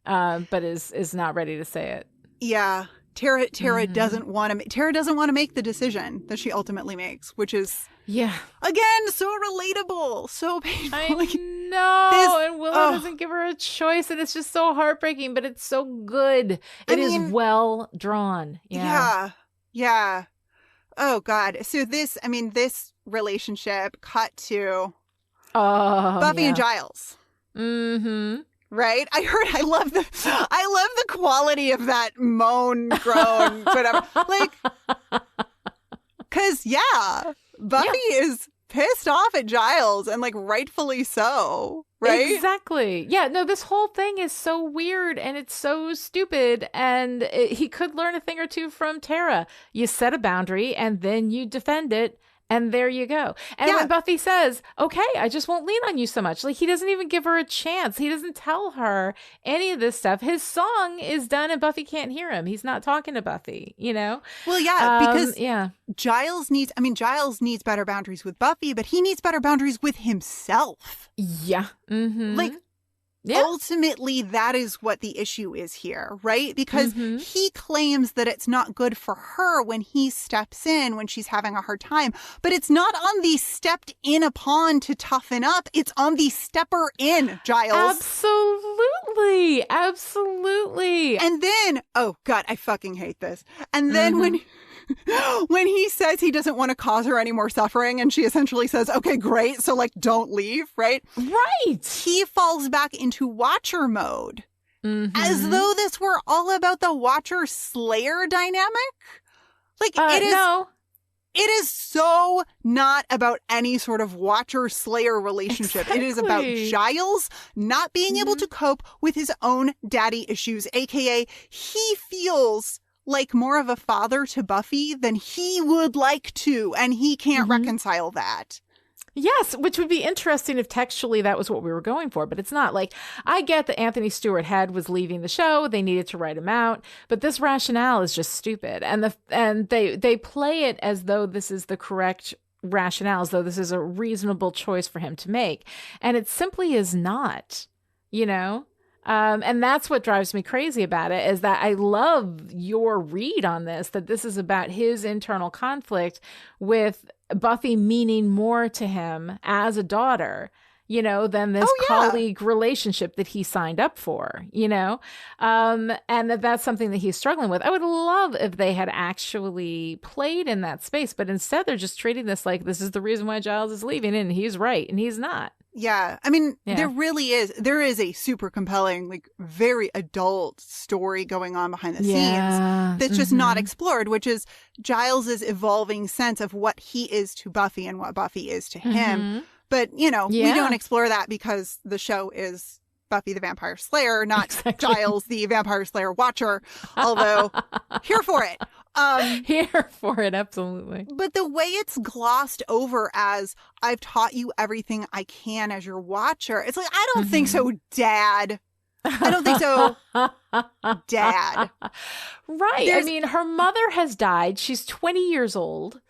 but is not ready to say it. Yeah. Tara doesn't want to make the decision that she ultimately makes, which is again so relatable, so painful. I No, and Willow doesn't give her a choice, and it's just so heartbreaking, but it's so good. It is well drawn. Yeah. Oh, God. So this relationship cut to Buffy and Giles. Mm-hmm. Right? I love the quality of that moan, groan, whatever. Like, because, Buffy is pissed off at Giles, and like rightfully so, right? Exactly. Yeah, no, this whole thing is so weird and it's so stupid, and he could learn a thing or two from Tara. You set a boundary and then you defend it, and there you go. And when Buffy says, okay, I just won't lean on you so much, like, he doesn't even give her a chance. He doesn't tell her any of this stuff. His song is done and Buffy can't hear him. He's not talking to Buffy, you know? Well, because Giles needs better boundaries with Buffy, but he needs better boundaries with himself. Yeah. Mm-hmm. Like, ultimately, that is what the issue is here, right? Because he claims that it's not good for her when he steps in when she's having a hard time. But it's not on the stepped in upon to toughen up. It's on the stepper in, Giles. Absolutely. And then, oh God, I fucking hate this. And then when he says he doesn't want to cause her any more suffering, and she essentially says, okay, great, so like don't leave, right? Right. He falls back into Watcher mode, as though this were all about the Watcher-Slayer dynamic. Like, it is. No. It is so not about any sort of Watcher-Slayer relationship. Exactly. It is about Giles not being able to cope with his own daddy issues, aka he feels like more of a father to Buffy than he would like to, and he can't reconcile that. Yes, which would be interesting if textually that was what we were going for, but it's not. Like, I get that Anthony Stewart Head was leaving the show, they needed to write him out, but this rationale is just stupid. And they play it as though this is the correct rationale, as though this is a reasonable choice for him to make. And it simply is not, you know? And that's what drives me crazy about it, is that I love your read on this, that this is about his internal conflict with Buffy meaning more to him as a daughter, you know, than this colleague relationship that he signed up for, you know, and that's something that he's struggling with. I would love if they had actually played in that space, but instead they're just treating this like this is the reason why Giles is leaving, and he's right and he's not. Yeah. I mean, there is a super compelling, like very adult story going on behind the scenes that's just not explored, which is Giles's evolving sense of what he is to Buffy and what Buffy is to him. But, you know, we don't explore that because the show is Buffy the Vampire Slayer, not Giles the Vampire Slayer Watcher, although here for it. Here for it, absolutely. But the way it's glossed over as I've taught you everything I can as your watcher, it's like, I don't think so, Dad. I don't think so, Dad. Right. I mean, her mother has died. She's 20 years old.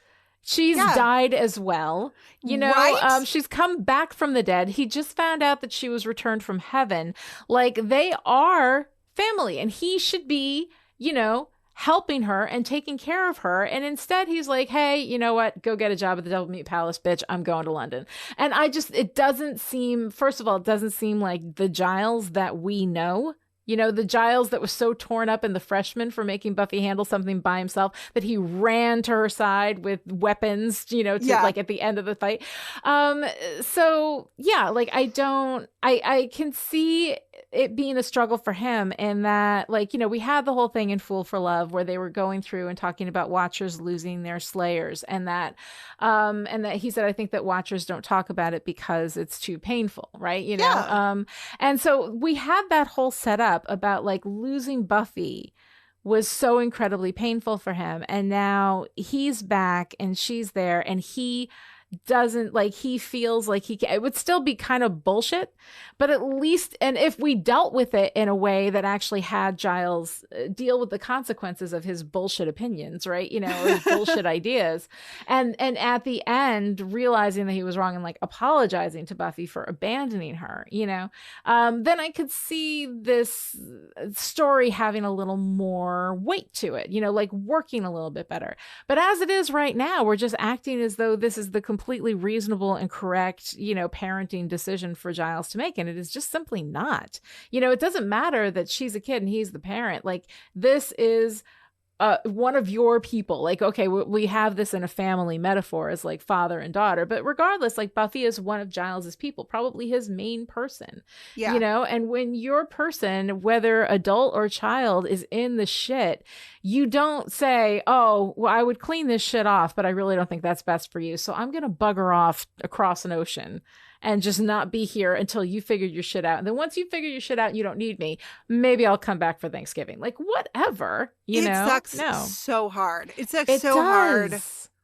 She's died as well. You know, she's come back from the dead. He just found out that she was returned from heaven. Like, they are family, and he should be, you know, helping her and taking care of her. And instead he's like, hey, you know what? Go get a job at the Devil Meat Palace, bitch. I'm going to London. And it doesn't seem, first of all, it doesn't seem like the Giles that we know. You know, the Giles that was so torn up in The Freshman for making Buffy handle something by himself that he ran to her side with weapons, you know, to like at the end of the fight. So yeah, like I can see it being a struggle for him, in that, like, you know, we had the whole thing in Fool for Love where they were going through and talking about Watchers losing their Slayers, and that he said, I think that Watchers don't talk about it because it's too painful, right? You know, and so we had that whole setup about like losing Buffy was so incredibly painful for him, and now he's back and she's there, and he doesn't, like, he feels like it would still be kind of bullshit, but at least, and if we dealt with it in a way that actually had Giles deal with the consequences of his bullshit opinions, right, you know, or his bullshit ideas, and at the end realizing that he was wrong and like apologizing to Buffy for abandoning her, you know, then I could see this story having a little more weight to it, you know, like working a little bit better. But as it is right now, we're just acting as though this is the completely reasonable and correct, parenting decision for Giles to make. And it is just simply not. It doesn't matter that she's a kid and he's the parent. Like, this is one of your people. Like, okay, we have this in a family metaphor as like father and daughter, but regardless, like Buffy is one of Giles's people, probably his main person. Yeah. And when your person, whether adult or child, is in the shit, you don't say, oh, well, I would clean this shit off, but I really don't think that's best for you, so I'm gonna bugger off across an ocean and just not be here until you figure your shit out. And then once you figure your shit out and you don't need me, maybe I'll come back for Thanksgiving. Like, whatever, it sucks so hard. It sucks so hard.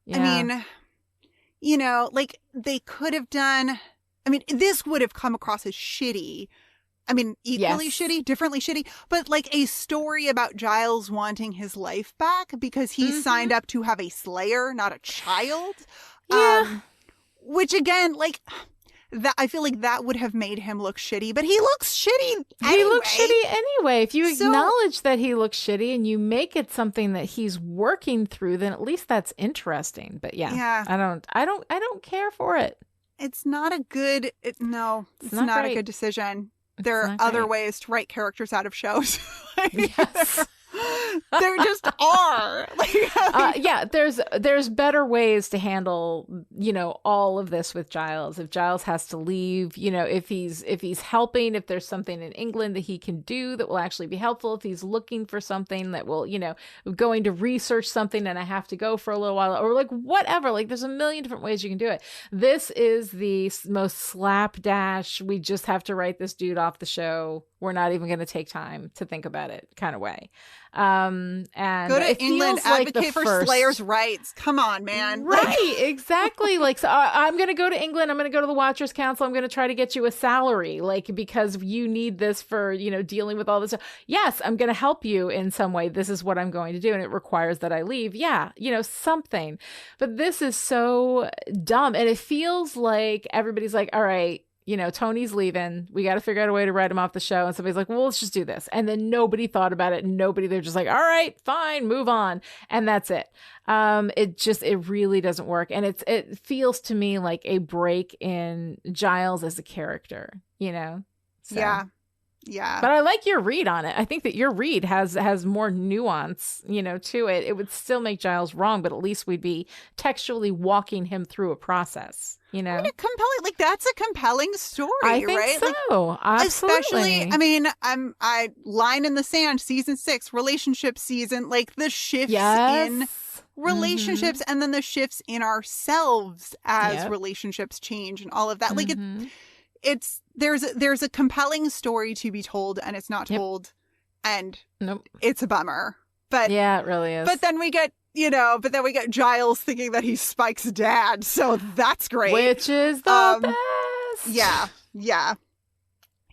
Yeah. I mean, like, they could have done, this would have come across as shitty. I mean, equally shitty, differently shitty, but like a story about Giles wanting his life back because he signed up to have a slayer, not a child. Yeah. Which again, like, that I feel like that would have made him look shitty, but he looks shitty anyway. He looks shitty anyway. If you acknowledge that he looks shitty and you make it something that he's working through, then at least that's interesting. But yeah. I don't care for it. It's not a good it's not a good decision. There are other ways to write characters out of shows. Yes. There just are. There's better ways to handle, all of this with Giles. If Giles has to leave, if he's helping, if there's something in England that he can do that will actually be helpful, if he's looking for something that will, going to research something and I have to go for a little while, or like whatever, like there's a million different ways you can do it. This is the most slapdash, we just have to write this dude off the show, we're not even going to take time to think about it kind of way. And go to England, advocate for Slayer's rights. Come on, man. Right, exactly. Like, so I'm going to go to England. I'm going to go to the Watchers Council. I'm going to try to get you a salary, like, because you need this for, dealing with all this. Yes, I'm going to help you in some way. This is what I'm going to do. And it requires that I leave. Yeah, something. But this is so dumb. And it feels like everybody's like, all right, Tony's leaving. We got to figure out a way to write him off the show. And somebody's like, well, let's just do this. And then nobody thought about it. They're just like, all right, fine, move on. And that's it. It really doesn't work. And it feels to me like a break in Giles as a character, So. Yeah. Yeah. But I like your read on it. I think that your read has more nuance, to it. It would still make Giles wrong, but at least we'd be textually walking him through a process, compelling, like that's a compelling story, I think right? So. Like, absolutely. Especially, I Line in the Sand, season 6, relationship season, like the shifts in relationships and then the shifts in ourselves as relationships change and all of that. Like it's there's a compelling story to be told and it's not told and it's a bummer. But yeah, it really is. But then we get Giles thinking that he's Spike's dad, so that's great. Which is the best. Yeah.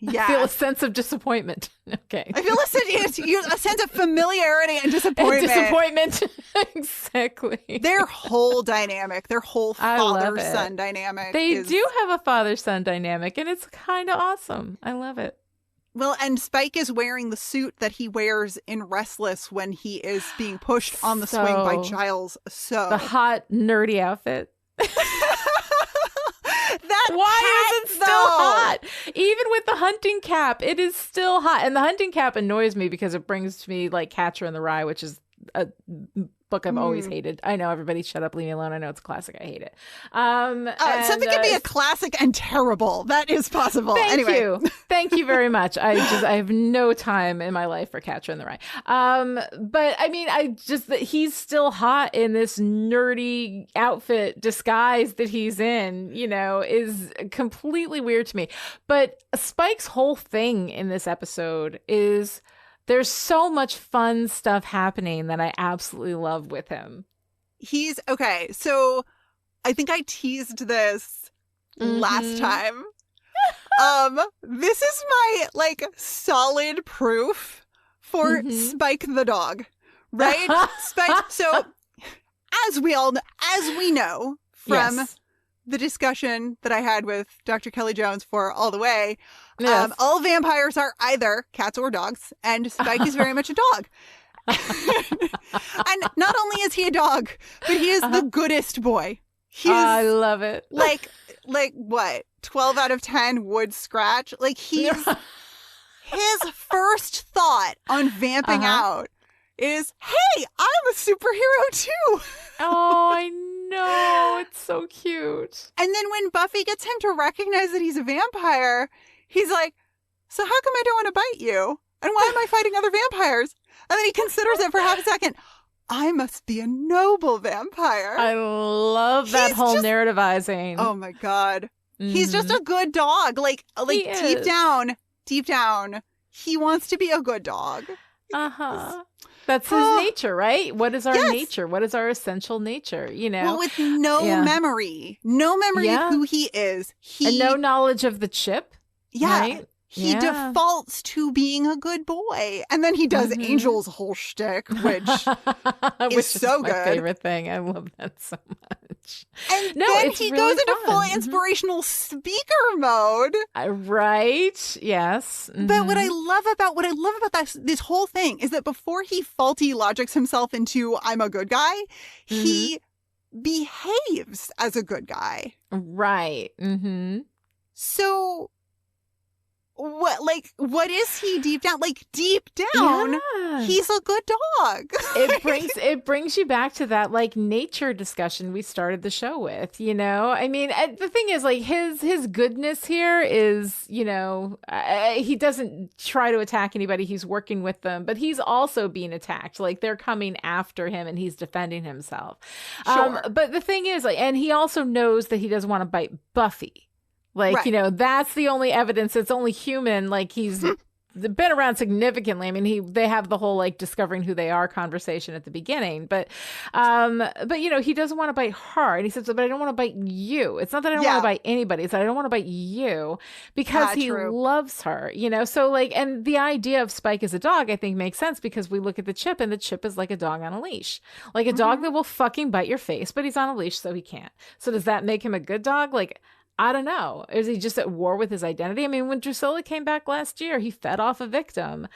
I feel a sense of disappointment. Okay. I feel a sense of familiarity and disappointment. Exactly. Their whole dynamic, their whole father-son dynamic. They do have a father-son dynamic, and it's kind of awesome. I love it. Well, and Spike is wearing the suit that he wears in Restless when he is being pushed on the swing by Giles. So the hot, nerdy outfit. Why is it still hot? Even with the hunting cap, it is still hot. And the hunting cap annoys me because it brings to me like Catcher in the Rye, which is a book I've always hated. I know, everybody shut up, leave me alone. I know it's a classic. I hate it. Something can be a classic and terrible. That is possible. Thank you. Thank you very much. I have no time in my life for Catcher in the Rye. But I mean, that he's still hot in this nerdy outfit disguise that he's in, is completely weird to me. But Spike's whole thing in this episode is there's so much fun stuff happening that I absolutely love with him. He's okay. So I think I teased this last time. This is my solid proof for Spike the dog, right? Spike. So as we know from the discussion that I had with Dr. Kelly Jones for All the Way, all vampires are either cats or dogs, and Spike is very much a dog. And not only is he a dog, but he is the goodest boy. I love it. like what? 12 out of 10 would scratch. Like his first thought on vamping out is, hey, I'm a superhero too. Oh, I know. It's so cute. And then when Buffy gets him to recognize that he's a vampire, he's like, so how come I don't want to bite you? And why am I fighting other vampires? And then he considers it for half a second. I must be a noble vampire. I love that whole narrativizing. Oh my God. Mm-hmm. He's just a good dog. Like deep down, he wants to be a good dog. Uh-huh. That's his nature, right? What is our nature? What is our essential nature? You know, well, with no memory of who he is, and no knowledge of the chip. Yeah, right? He defaults to being a good boy, and then he does Angel's whole shtick, which is so good. My favorite thing. I love that so much. And then he goes into full inspirational speaker mode. Right? Yes. Mm-hmm. But what I love about this whole thing is that before he faulty logics himself into "I'm a good guy," he behaves as a good guy. Right. Mm-hmm. So. What is he deep down? Like deep down, he's a good dog. It brings you back to that like nature discussion we started the show with, you know? I mean, the thing is like his goodness here is, you know, he doesn't try to attack anybody. He's working with them, but he's also being attacked. Like they're coming after him and he's defending himself. Sure. But the thing is like, and he also knows that he doesn't want to bite Buffy. Like, you know, that's the only evidence. It's only human. Like he's been around significantly. I mean, they have the whole like discovering who they are conversation at the beginning, but you know, he doesn't want to bite her. And he says, but I don't want to bite you. It's not that I don't want to bite anybody. It's that I don't want to bite you because he loves her, you know? So like, and the idea of Spike as a dog, I think makes sense because we look at the Chip and the Chip is like a dog on a leash, like a dog that will fucking bite your face, but he's on a leash. So he can't. So does that make him a good dog? Like, I don't know. Is he just at war with his identity? I mean, when Drusilla came back last year, he fed off a victim.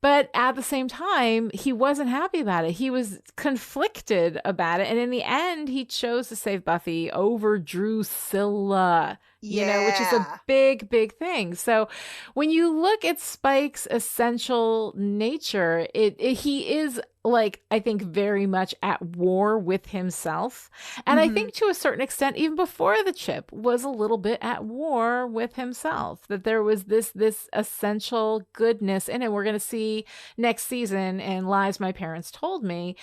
But at the same time, he wasn't happy about it. He was conflicted about it. And in the end, he chose to save Buffy over Drusilla, you know, which is a big, big thing. So when you look at Spike's essential nature, he is like, I think very much at war with himself. And I think to a certain extent, even before the Chip was a little bit at war with himself, that there was this essential goodness in it. We're going to see next season in Lies My Parents Told Me,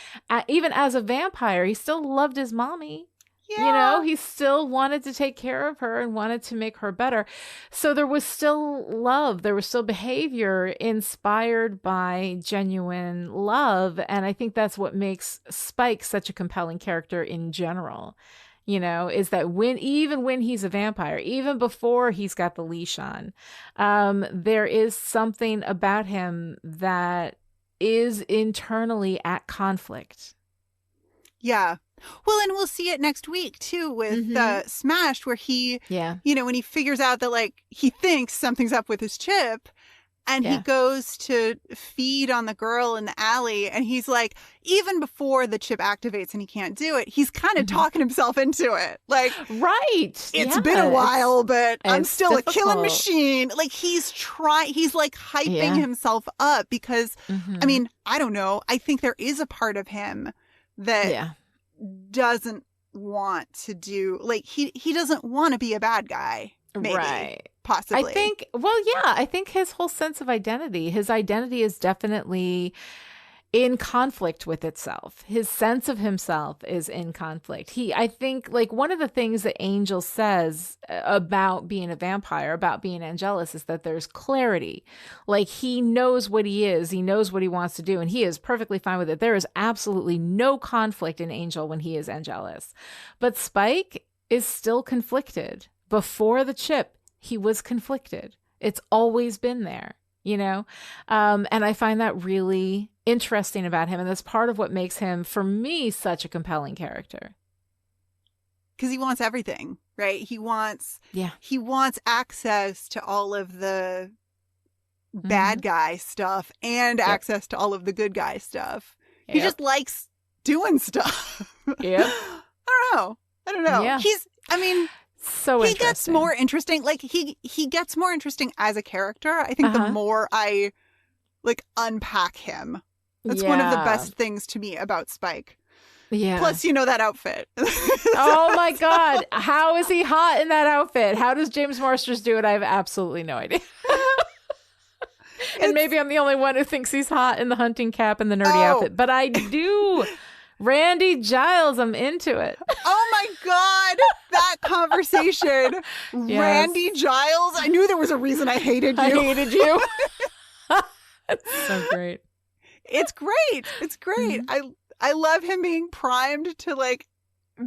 even as a vampire, he still loved his mommy. Yeah. You know, he still wanted to take care of her and wanted to make her better. So there was still love. There was still behavior inspired by genuine love. And I think that's what makes Spike such a compelling character in general. You know, is that even when he's a vampire, even before he's got the leash on, there is something about him that is internally at conflict. Yeah. Well, and we'll see it next week, too, with Smashed, where he, you know, when he figures out that, like, he thinks something's up with his Chip, and he goes to feed on the girl in the alley, and he's like, even before the Chip activates and he can't do it, he's kind of talking himself into it. Like, it's been a while, but I'm still a killing machine. Like, he's like hyping himself up because, I mean, I don't know. I think there is a part of him that doesn't want to do, like, he doesn't want to be a bad guy. Maybe. Possibly. I think his whole sense of identity, his identity is definitely in conflict with itself. His sense of himself is in conflict. I think, like, one of the things that Angel says about being a vampire, about being Angelus, is that there's clarity. Like, he knows what he is. He knows what he wants to do, and he is perfectly fine with it. There is absolutely no conflict in Angel when he is Angelus. But Spike is still conflicted. Before the Chip, he was conflicted. It's always been there, you know? And I find that really interesting about him. And that's part of what makes him, for me, such a compelling character. Because he wants everything, right? He wants access to all of the bad guy stuff and access to all of the good guy stuff. He just likes doing stuff. Yep. I don't know. I don't know. Yeah. He So gets interesting. more interesting. Like he gets more interesting as a character. I think the more I like unpack him. That's one of the best things to me about Spike. Yeah. Plus, that outfit. Oh my God. How is he hot in that outfit? How does James Marsters do it? I have absolutely no idea. And maybe I'm the only one who thinks he's hot in the hunting cap and the nerdy outfit, but I do. Randy Giles, I'm into it. Oh my God, that conversation. Yes. Randy Giles. I knew there was a reason I hated you. I hated you. That's so great. It's great. It's great. I love him being primed to like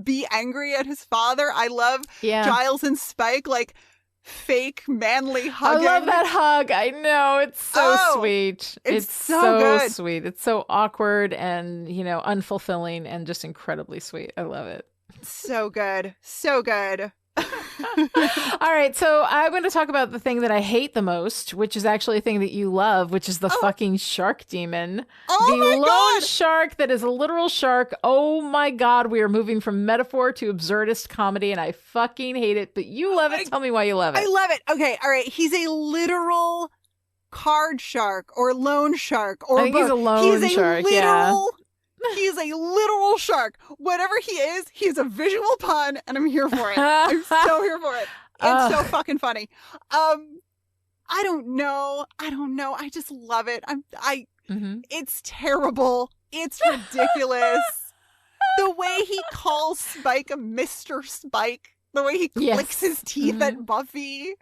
be angry at his father. I love Giles and Spike like fake manly hugging. I love that hug. I know. It's so sweet. It's so good. Sweet. It's so awkward and, unfulfilling and just incredibly sweet. I love it. So good. So good. All right. So I'm going to talk about the thing that I hate the most, which is actually a thing that you love, which is the fucking shark demon. Oh the lone shark that is a literal shark. Oh my God. We are moving from metaphor to absurdist comedy and I fucking hate it. But you love it. Tell me why you love it. I love it. Okay. All right. He's a literal card shark or loan shark or I think he's a lone shark. He's a literal shark. Whatever he is, he's a visual pun, and I'm here for it. I'm so here for it. It's so fucking funny. I don't know. I just love it. It's terrible. It's ridiculous. The way he calls Spike a Mr. Spike. The way he clicks his teeth at Buffy.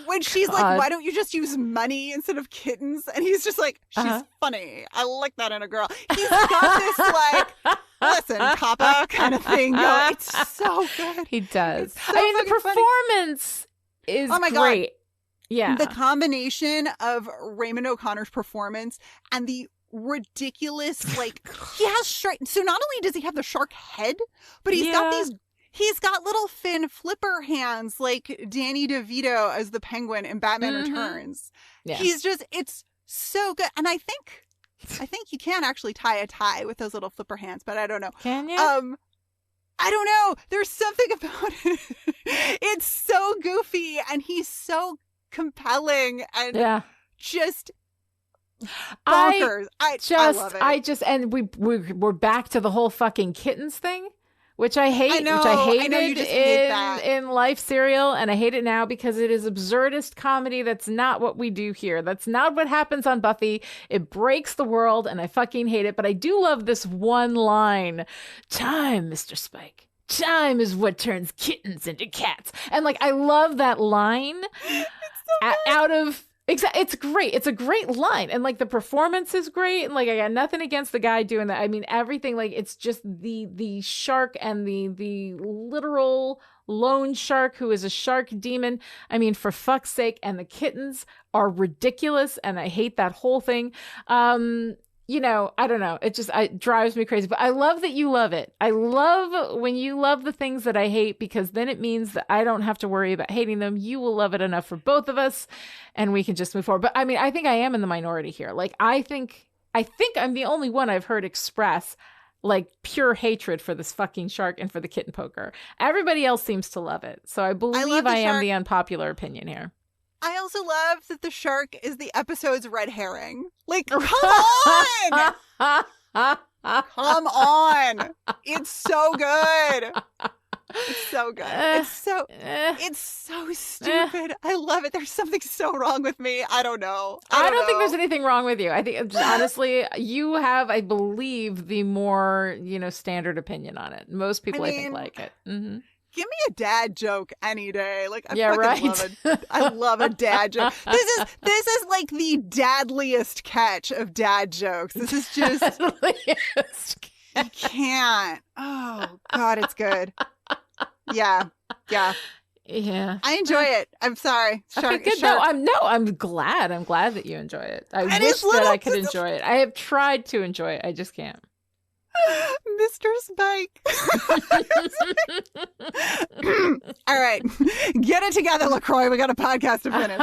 When she's like, why don't you just use money instead of kittens? And he's just like, she's funny. I like that in a girl. He's got this like, listen, Papa kind of thing. No, it's so good. He does. So the performance is great. God. Yeah. The combination of Raymond O'Connor's performance and the ridiculous, like, he has so not only does he have the shark head, but he's got little fin flipper hands like Danny DeVito as the penguin in Batman Returns. Yeah. It's so good. And I think you can actually tie a tie with those little flipper hands, but I don't know. Can you? I don't know. There's something about it. It's so goofy and he's so compelling and just bonkers. I love it. And we're back to the whole fucking kittens thing. Which I hate, which I hated in Life Serial, and I hate it now because it is absurdist comedy. That's not what we do here. That's not what happens on Buffy. It breaks the world, and I fucking hate it. But I do love this one line. Time, Mr. Spike. Time is what turns kittens into cats. And, like, I love that line out of... It's great. It's a great line. And like the performance is great. And like I got nothing against the guy doing that. I mean, everything, like it's just the shark and the literal lone shark who is a shark demon. I mean, for fuck's sake. And the kittens are ridiculous. And I hate that whole thing. I don't know. It drives me crazy. But I love that you love it. I love when you love the things that I hate because then it means that I don't have to worry about hating them. You will love it enough for both of us and we can just move forward. But I mean, I think I am in the minority here. Like, I think I'm the only one I've heard express like pure hatred for this fucking shark and for the kitten poker. Everybody else seems to love it. So I believe I am the unpopular opinion here. I also love that the shark is the episode's red herring. Like, come on! Come on! It's so good. It's so good. It's so stupid. I love it. There's something so wrong with me. I don't know. I don't think there's anything wrong with you. I think honestly, you have, I believe, the more, standard opinion on it. Most people I think like it. Mm-hmm. Give me a dad joke any day. Like I love a dad joke. This is like the dadliest catch of dad jokes. This is just you can't. Oh God, it's good. Yeah. I enjoy it. I'm sorry. Shark. Okay, good. I'm glad. I'm glad that you enjoy it. I wish that I could enjoy it. I have tried to enjoy it. I just can't. Mr. Spike. All right. Get it together, LaCroix. We got a podcast to finish.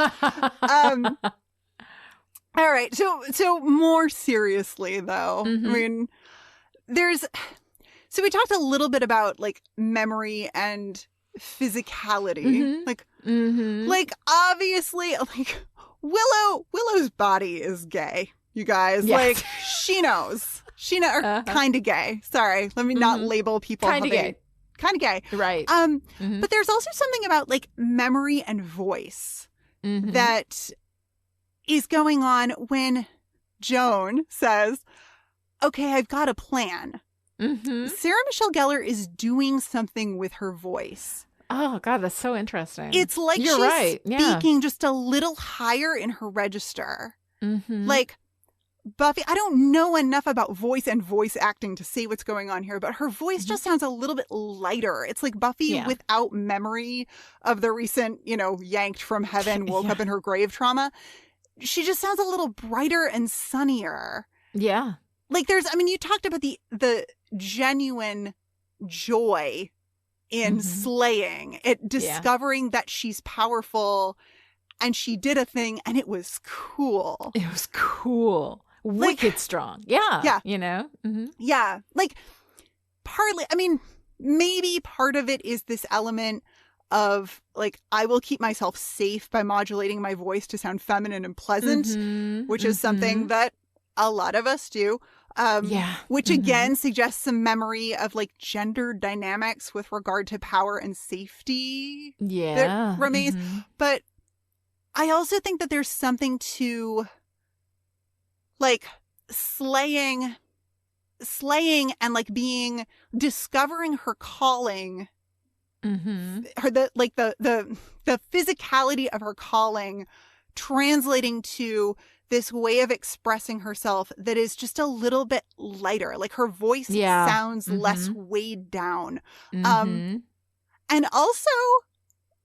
All right. So more seriously, though, I mean, So we talked a little bit about like memory and physicality. Like obviously like Willow's body is gay, you guys. Yes. Like she knows. Kind of gay. Sorry, let me not label people Kind of gay. Kind of gay. Right. But there's also something about like memory and voice that is going on when Joan says, okay, I've got a plan. Sarah Michelle Gellar is doing something with her voice. Oh, God, that's so interesting. It's like You're she's right. Yeah. speaking just a little higher in her register. Like, Buffy, I don't know enough about voice and voice acting to see what's going on here, but her voice just sounds a little bit lighter. It's like Buffy without memory of the recent, yanked from heaven, woke up in her grave trauma. She just sounds a little brighter and sunnier. Yeah. Like you talked about the genuine joy in slaying it, discovering that she's powerful and she did a thing and it was cool. It was cool. Wicked strong. Yeah. Yeah. Yeah. Like partly, maybe part of it is this element of like, I will keep myself safe by modulating my voice to sound feminine and pleasant, which is something that a lot of us do. Which again suggests some memory of like gender dynamics with regard to power and safety. Yeah. That remains. But I also think that there's something to like slaying and like discovering her calling, her the physicality of her calling translating to this way of expressing herself that is just a little bit lighter. Like her voice sounds less weighed down. And also,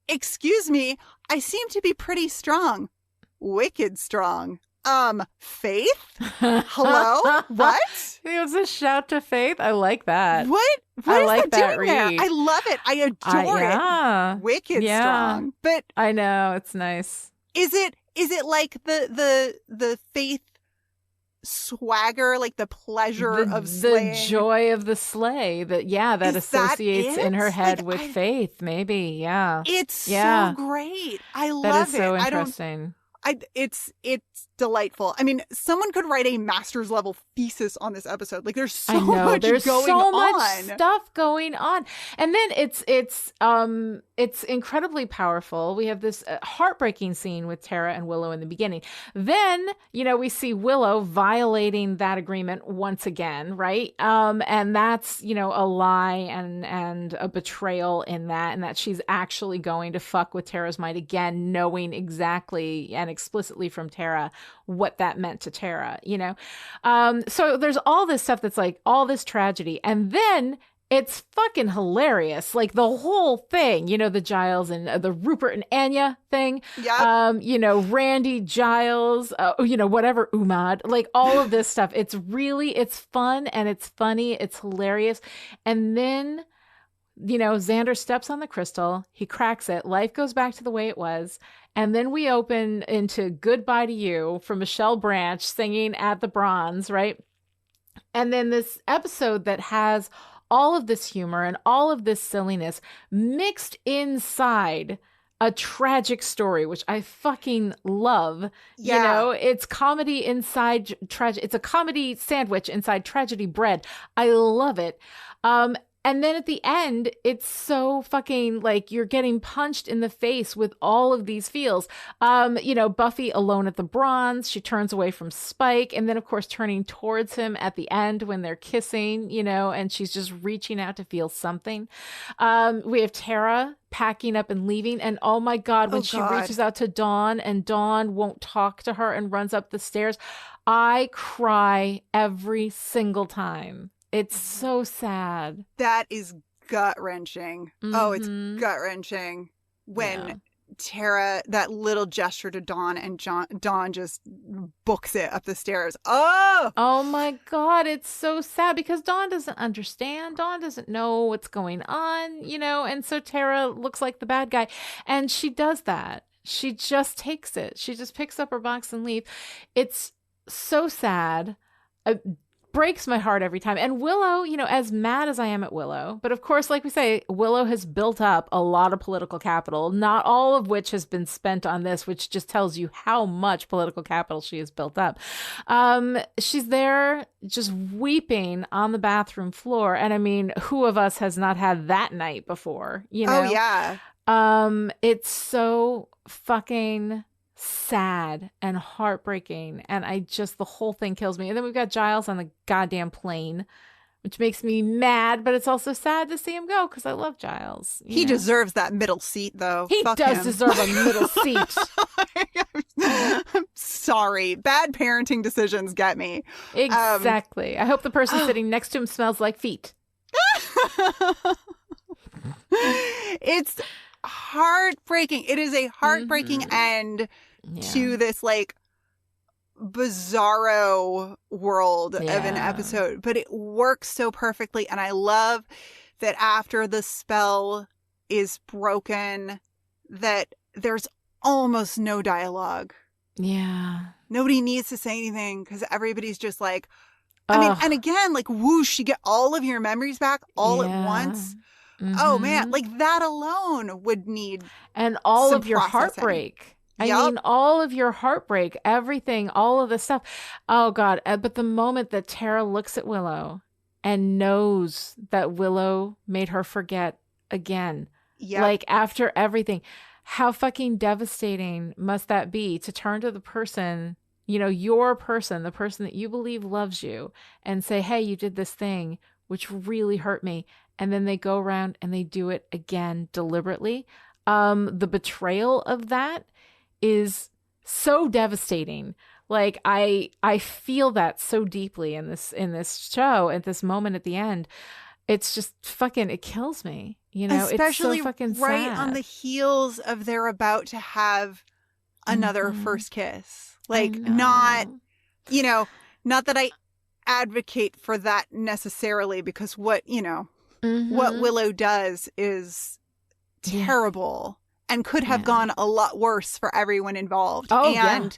excuse me, I seem to be pretty strong. Wicked strong. Faith? Hello? What? It was a shout to Faith. I like that. What I is like that that doing read. there? I love it. I adore it. Wicked strong. But I know, it's nice. Is it like the Faith swagger, like the pleasure of slaying? The joy of the slay that associates in her head Like, with Faith, maybe. Yeah. It's so great. I love it. That is so interesting. It's delightful. Someone could write a master's level thesis on this episode. Like there's so much there's going so on. much stuff going on. And then it's incredibly powerful. We have this heartbreaking scene with Tara and Willow in the beginning. Then, we see Willow violating that agreement once again, right? And that's, a lie and a betrayal in that, and that she's actually going to fuck with Tara's might again, knowing exactly and explicitly from Tara what that meant to Tara, so there's all this stuff that's like all this tragedy, and then it's fucking hilarious, like the whole thing, the Giles and the Rupert and Anya thing, Randy, Giles, whatever, Umad, like all of this stuff. It's fun and it's funny, it's hilarious. And then Xander steps on the crystal, he cracks it, life goes back to the way it was. And then we open into Goodbye to You from Michelle Branch singing at the Bronze, right? And then this episode that has all of this humor and all of this silliness mixed inside a tragic story, which I fucking love. Yeah. It's comedy inside tragedy. It's a comedy sandwich inside tragedy bread. I love it. And then at the end, it's so fucking like you're getting punched in the face with all of these feels. Buffy alone at the Bronze, she turns away from Spike, and then of course turning towards him at the end when they're kissing, and she's just reaching out to feel something. We have Tara packing up and leaving, and oh my God, when she reaches out to Dawn and Dawn won't talk to her and runs up the stairs, I cry every single time. It's so sad. That is gut-wrenching. Oh, it's gut-wrenching when Tara, that little gesture to Dawn, and Dawn just books it up the stairs. Oh my God, it's so sad because Dawn doesn't understand. Dawn doesn't know what's going on, and so Tara looks like the bad guy. And she does that. She just takes it. She just picks up her box and leaves. It's so sad. breaks my heart every time. And Willow, as mad as I am at Willow, but of course, like we say, Willow has built up a lot of political capital, not all of which has been spent on this, which just tells you how much political capital she has built up. She's there just weeping on the bathroom floor. And I mean, who of us has not had that night before? Oh, yeah. It's so fucking sad and heartbreaking, and the whole thing kills me. And then we've got Giles on the goddamn plane, which makes me mad, but it's also sad to see him go because I love Giles. He deserves that middle seat, though. He does deserve a middle seat. I'm sorry. Bad parenting decisions get me. Exactly. I hope the person sitting next to him smells like feet. It's heartbreaking. It is a heartbreaking end to this like bizarro world of an episode, but it works so perfectly. And I love that after the spell is broken, that there's almost no dialogue. Yeah. Nobody needs to say anything because everybody's just like, I mean, and again, like whoosh, you get all of your memories back all at once. Oh man, like that alone would need and all of your processing. Heartbreak. I mean, all of your heartbreak, everything, all of the stuff. Oh God. But the moment that Tara looks at Willow and knows that Willow made her forget again, like after everything, how fucking devastating must that be to turn to the person, your person, the person that you believe loves you, and say, hey, you did this thing, which really hurt me. And then they go around and they do it again deliberately. The betrayal of that is so devastating. Like I feel that so deeply in this show at this moment at the end. It's just fucking, it kills me. Especially it's so fucking right sad. on the heels of they're about to have another first kiss. Like not that I advocate for that necessarily, because what Willow does is terrible and could have gone a lot worse for everyone involved. Again,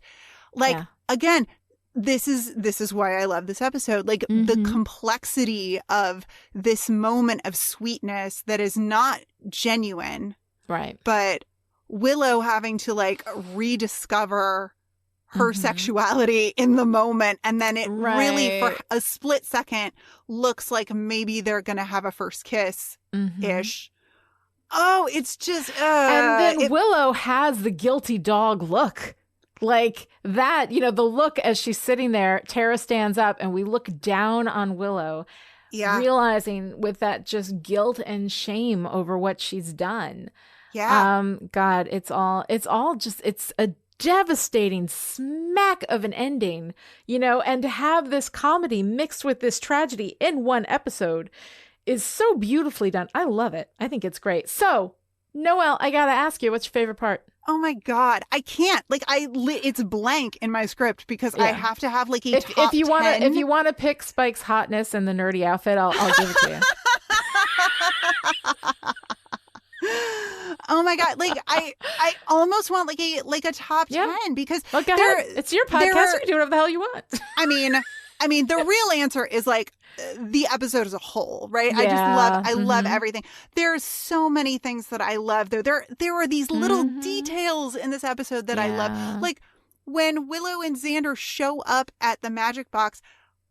this is why I love this episode. Like the complexity of this moment of sweetness that is not genuine. Right. But Willow having to like rediscover her sexuality in the moment, and then it really for a split second looks like maybe they're gonna have a first kiss ish. Oh, it's just and then Willow has the guilty dog look. Like that, the look as she's sitting there, Tara stands up and we look down on Willow, realizing with that just guilt and shame over what she's done. Yeah. God, it's a devastating smack of an ending, and to have this comedy mixed with this tragedy in one episode is so beautifully done. I love it. I think it's great. So, Noelle, I gotta ask you, what's your favorite part? Oh my God, I can't. Like it's blank in my script because I have to have like a top 10. If you want to pick Spike's hotness and the nerdy outfit, I'll give it to you. Oh my God! Like I almost want like a top 10 because it's your podcast. You can do whatever the hell you want. I mean, the real answer is like the episode as a whole, right? Yeah. I love everything. There's so many things that I love. There are these little details in this episode that I love, like when Willow and Xander show up at the magic box.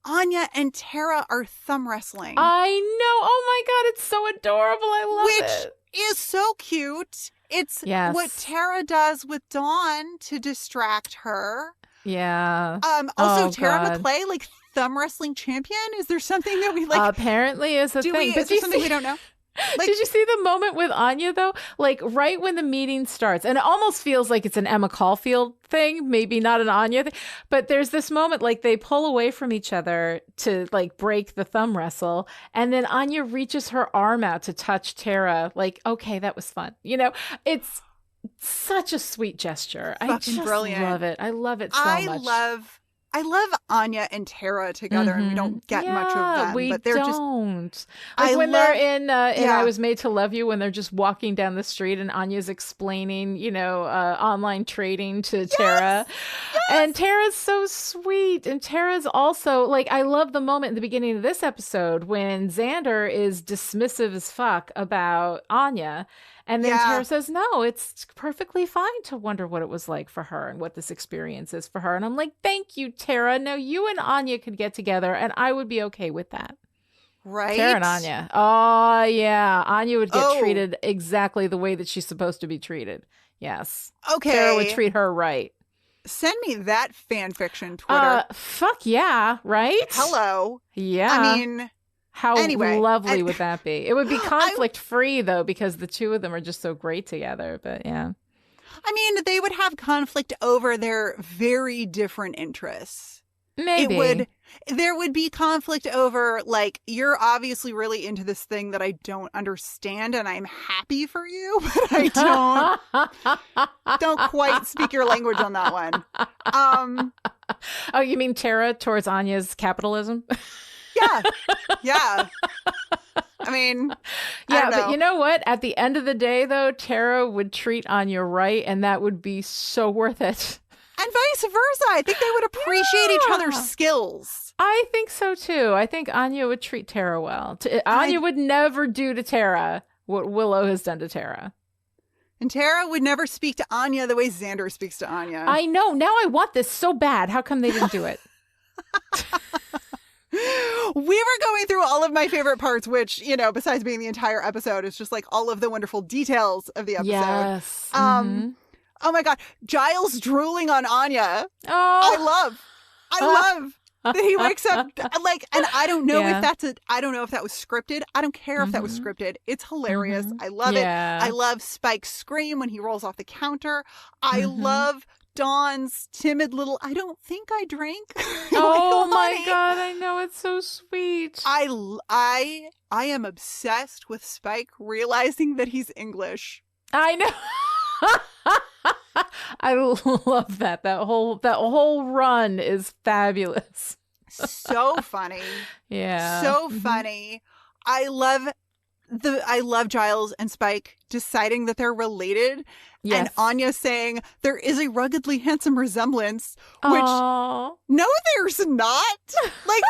Anya and Tara are thumb wrestling. I know. Oh my God, it's so adorable. I love it. Which is so cute. It's what Tara does with Dawn to distract her. Yeah. Also, Tara McClay, like thumb wrestling champion. Is there something that we like? Apparently, is a thing. Is there something we don't know? Like, did you see the moment with Anya though? Like right when the meeting starts, and it almost feels like it's an Emma Caulfield thing, maybe not an Anya thing, but there's this moment like they pull away from each other to like break the thumb wrestle, and then Anya reaches her arm out to touch Tara. Like, okay, that was fun. It's such a sweet gesture. I just brilliant. love it. I love it so much. I love I love Anya and Tara together, and we don't get much of them. We but they're don't. just. Like I when love, they're in I Was Made to Love You, when they're just walking down the street and Anya's explaining, online trading to Tara. And Tara's so sweet. And Tara's also, like, I love the moment in the beginning of this episode when Xander is dismissive as fuck about Anya. And then Tara says, no, it's perfectly fine to wonder what it was like for her and what this experience is for her. And I'm like, thank you, Tara. No, you and Anya could get together and I would be okay with that. Right? Tara and Anya. Oh, yeah. Anya would get treated exactly the way that she's supposed to be treated. Yes. Okay. Tara would treat her right. Send me that fan fiction, Twitter. Fuck yeah, right? Hello. Yeah. I mean... How anyway, lovely would that be? It would be conflict free, though, because the two of them are just so great together. But yeah. I mean, they would have conflict over their very different interests. Maybe. There would be conflict over, like, you're obviously really into this thing that I don't understand, and I'm happy for you, but I don't quite speak your language on that one. Oh, you mean Tara towards Anya's capitalism? Yeah. I mean, yeah, but you know what? At the end of the day, though, Tara would treat Anya right, and that would be so worth it. And vice versa. I think they would appreciate each other's skills. I think so, too. I think Anya would treat Tara well. Anya would never do to Tara what Willow has done to Tara. And Tara would never speak to Anya the way Xander speaks to Anya. I know. Now I want this so bad. How come they didn't do it? We were going through all of my favorite parts, which, besides being the entire episode, is just like all of the wonderful details of the episode. Yes. Oh my God. Giles drooling on Anya. Oh. I love that he wakes up like, and I don't know if I don't know if that was scripted. I don't care if that was scripted. It's hilarious. I love it. I love Spike's scream when he rolls off the counter. I love Dawn's timid little, I don't think I drank. Oh my God, I know, it's so sweet. I am obsessed with Spike realizing that he's English. I know. I love that. That whole run is fabulous. So funny. Yeah. So funny. I love Giles and Spike deciding that they're related. Yes. And Anya saying there is a ruggedly handsome resemblance, which no, there's not. Like,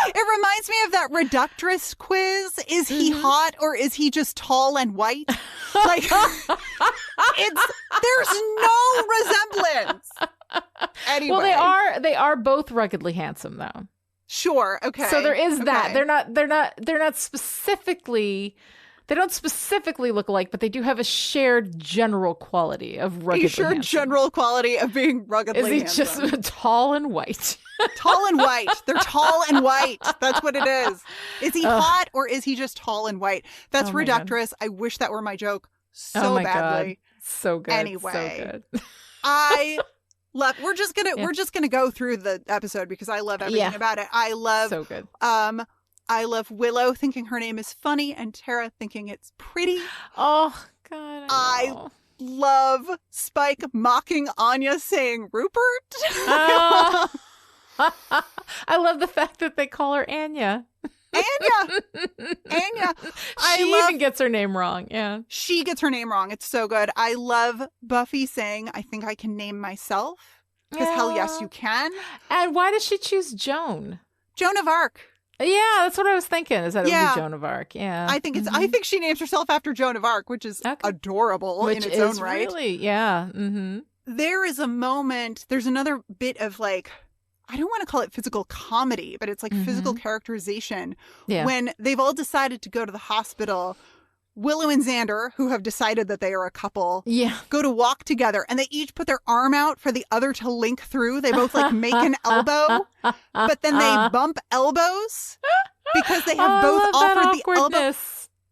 it reminds me of that reductress quiz. Is he hot or is he just tall and white? Like, there's no resemblance. Anyway. Well, they are both ruggedly handsome, though. Sure. Okay. So there is that. They're not specifically. They don't specifically look alike, but they do have a shared general quality of ruggedly handsome. General quality of being ruggedly handsome. Is he just tall and white? Tall and white. They're tall and white. That's what it is. Is he hot or is he just tall and white? That's reductress. I wish that were my joke so badly. God. So good. Anyway, so good. I love. We're just gonna go through the episode because I love everything about it. I love so good. I love Willow thinking her name is funny and Tara thinking it's pretty. Oh, God. I love Spike mocking Anya saying Rupert. I love the fact that they call her Anya. Anya. She even gets her name wrong. Yeah. She gets her name wrong. It's so good. I love Buffy saying, I think I can name myself. Because hell yes, you can. And why does she choose Joan? Joan of Arc. Yeah, that's what I was thinking. Is that it would be Joan of Arc? Yeah, I think it's. I think she names herself after Joan of Arc, which is adorable in its own right. Really, yeah. Mm-hmm. There is a moment. There's another bit of like, I don't want to call it physical comedy, but it's like physical characterization. Yeah. When they've all decided to go to the hospital, Willow and Xander, who have decided that they are a couple, go to walk together, and they each put their arm out for the other to link through. They both like make an elbow, but then they bump elbows because they have both offered the elbow.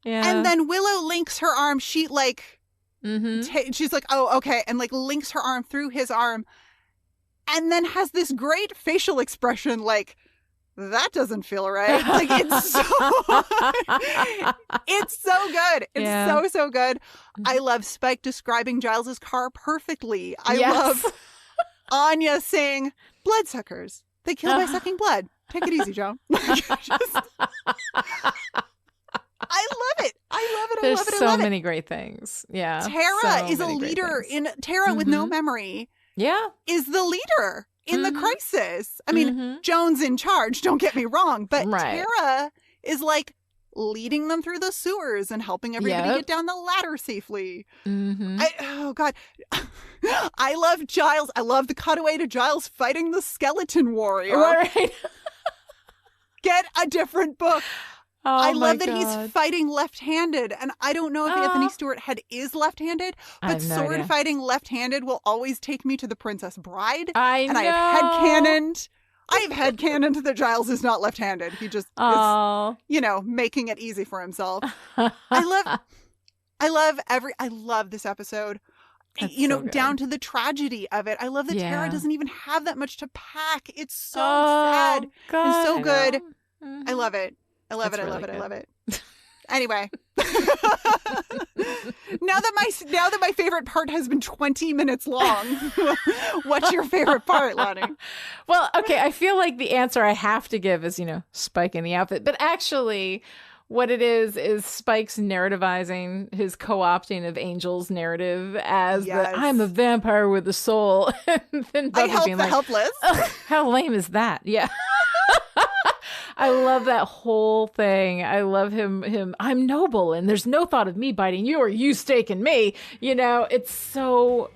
Yeah. And then Willow links her arm. She like, she's like, oh, okay, and like links her arm through his arm, and then has this great facial expression like, that doesn't feel right. Like it's so it's so good. It's so good. I love Spike describing Giles's car perfectly. I love Anya saying, bloodsuckers. They kill by sucking blood. Take it easy, Joan. I love it. There's I so love it. many great things. Yeah. Tara so is a many great leader things. Tara with no memory Yeah. is the leader in the crisis. I mean, Joan's in charge, don't get me wrong, but Right. Tara is like leading them through the sewers and helping everybody Yep. get down the ladder safely. Mm-hmm. Oh, God. I love Giles. I love the cutaway to Giles fighting the skeleton warrior. Right. Get a different book. Oh, I love my that God. he's fighting left-handed, and I don't know if Anthony Stewart Head is left-handed, I but have no sword idea. fighting left-handed will always take me to The Princess Bride. I know. And I have headcanoned. That Giles is not left-handed. He just Oh. is, making it easy for himself. I love this episode. That's so good. Down to the tragedy of it. I love that Tara Yeah. doesn't even have that much to pack. It's so Oh, sad God, and so I good. know. Mhm. I love it. I love That's it. I really love it. I good. love it. Anyway, now that my favorite part has been 20 minutes long, what's your favorite part, Lani? Well, okay, I feel like the answer I have to give is, Spike in the outfit. But actually, what it is Spike's narrativizing, his co-opting of Angel's narrative as Yes. I'm a vampire with a soul. And then I Buffy help being the like, helpless. "Ugh, how lame is that? Yeah. I love that whole thing. I love him. I'm noble and there's no thought of me biting you or you staking me. It's so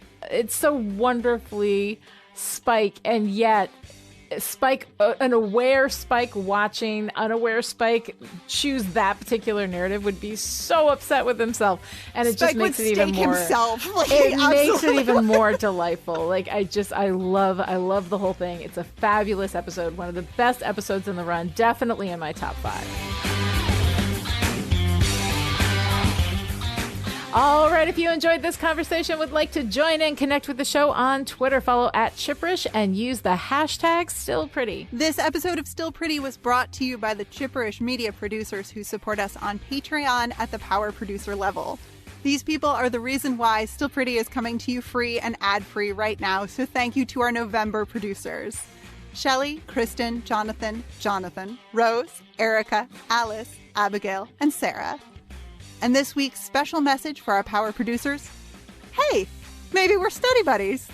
wonderfully Spike, and yet Spike, an aware Spike watching unaware Spike choose that particular narrative would be so upset with himself, and it Spike just makes would it even stake more. himself. Like, It makes it absolutely even more delightful. Like I love the whole thing. It's a fabulous episode, one of the best episodes in the run, definitely in my top 5. All right, if you enjoyed this conversation, would like to join in, connect with the show on Twitter, follow @Chipperish and use the hashtag StillPretty. This episode of Still Pretty was brought to you by the Chipperish media producers who support us on Patreon at the power producer level. These people are the reason why Still Pretty is coming to you free and ad-free right now, so thank you to our November producers. Shelley, Kristen, Jonathan, Rose, Erica, Alice, Abigail, and Sarah. And this week's special message for our power producers: hey, maybe we're study buddies.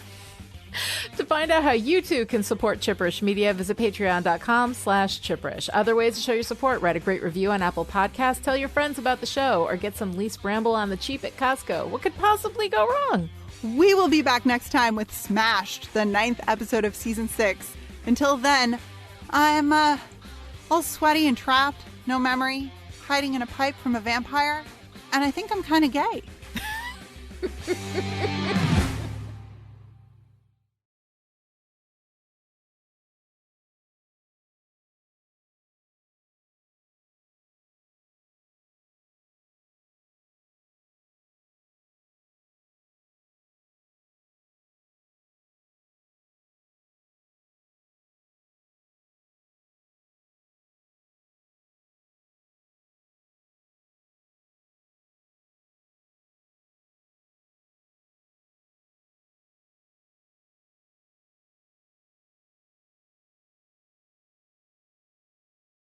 To find out how you too can support Chipperish Media, visit patreon.com/Chipperish. Other ways to show your support: write a great review on Apple Podcasts, tell your friends about the show, or get some Lease Bramble on the cheap at Costco. What could possibly go wrong? We will be back next time with Smashed, the 9th episode of Season 6. Until then, I'm all sweaty and trapped, no memory, hiding in a pipe from a vampire, and I think I'm kind of gay.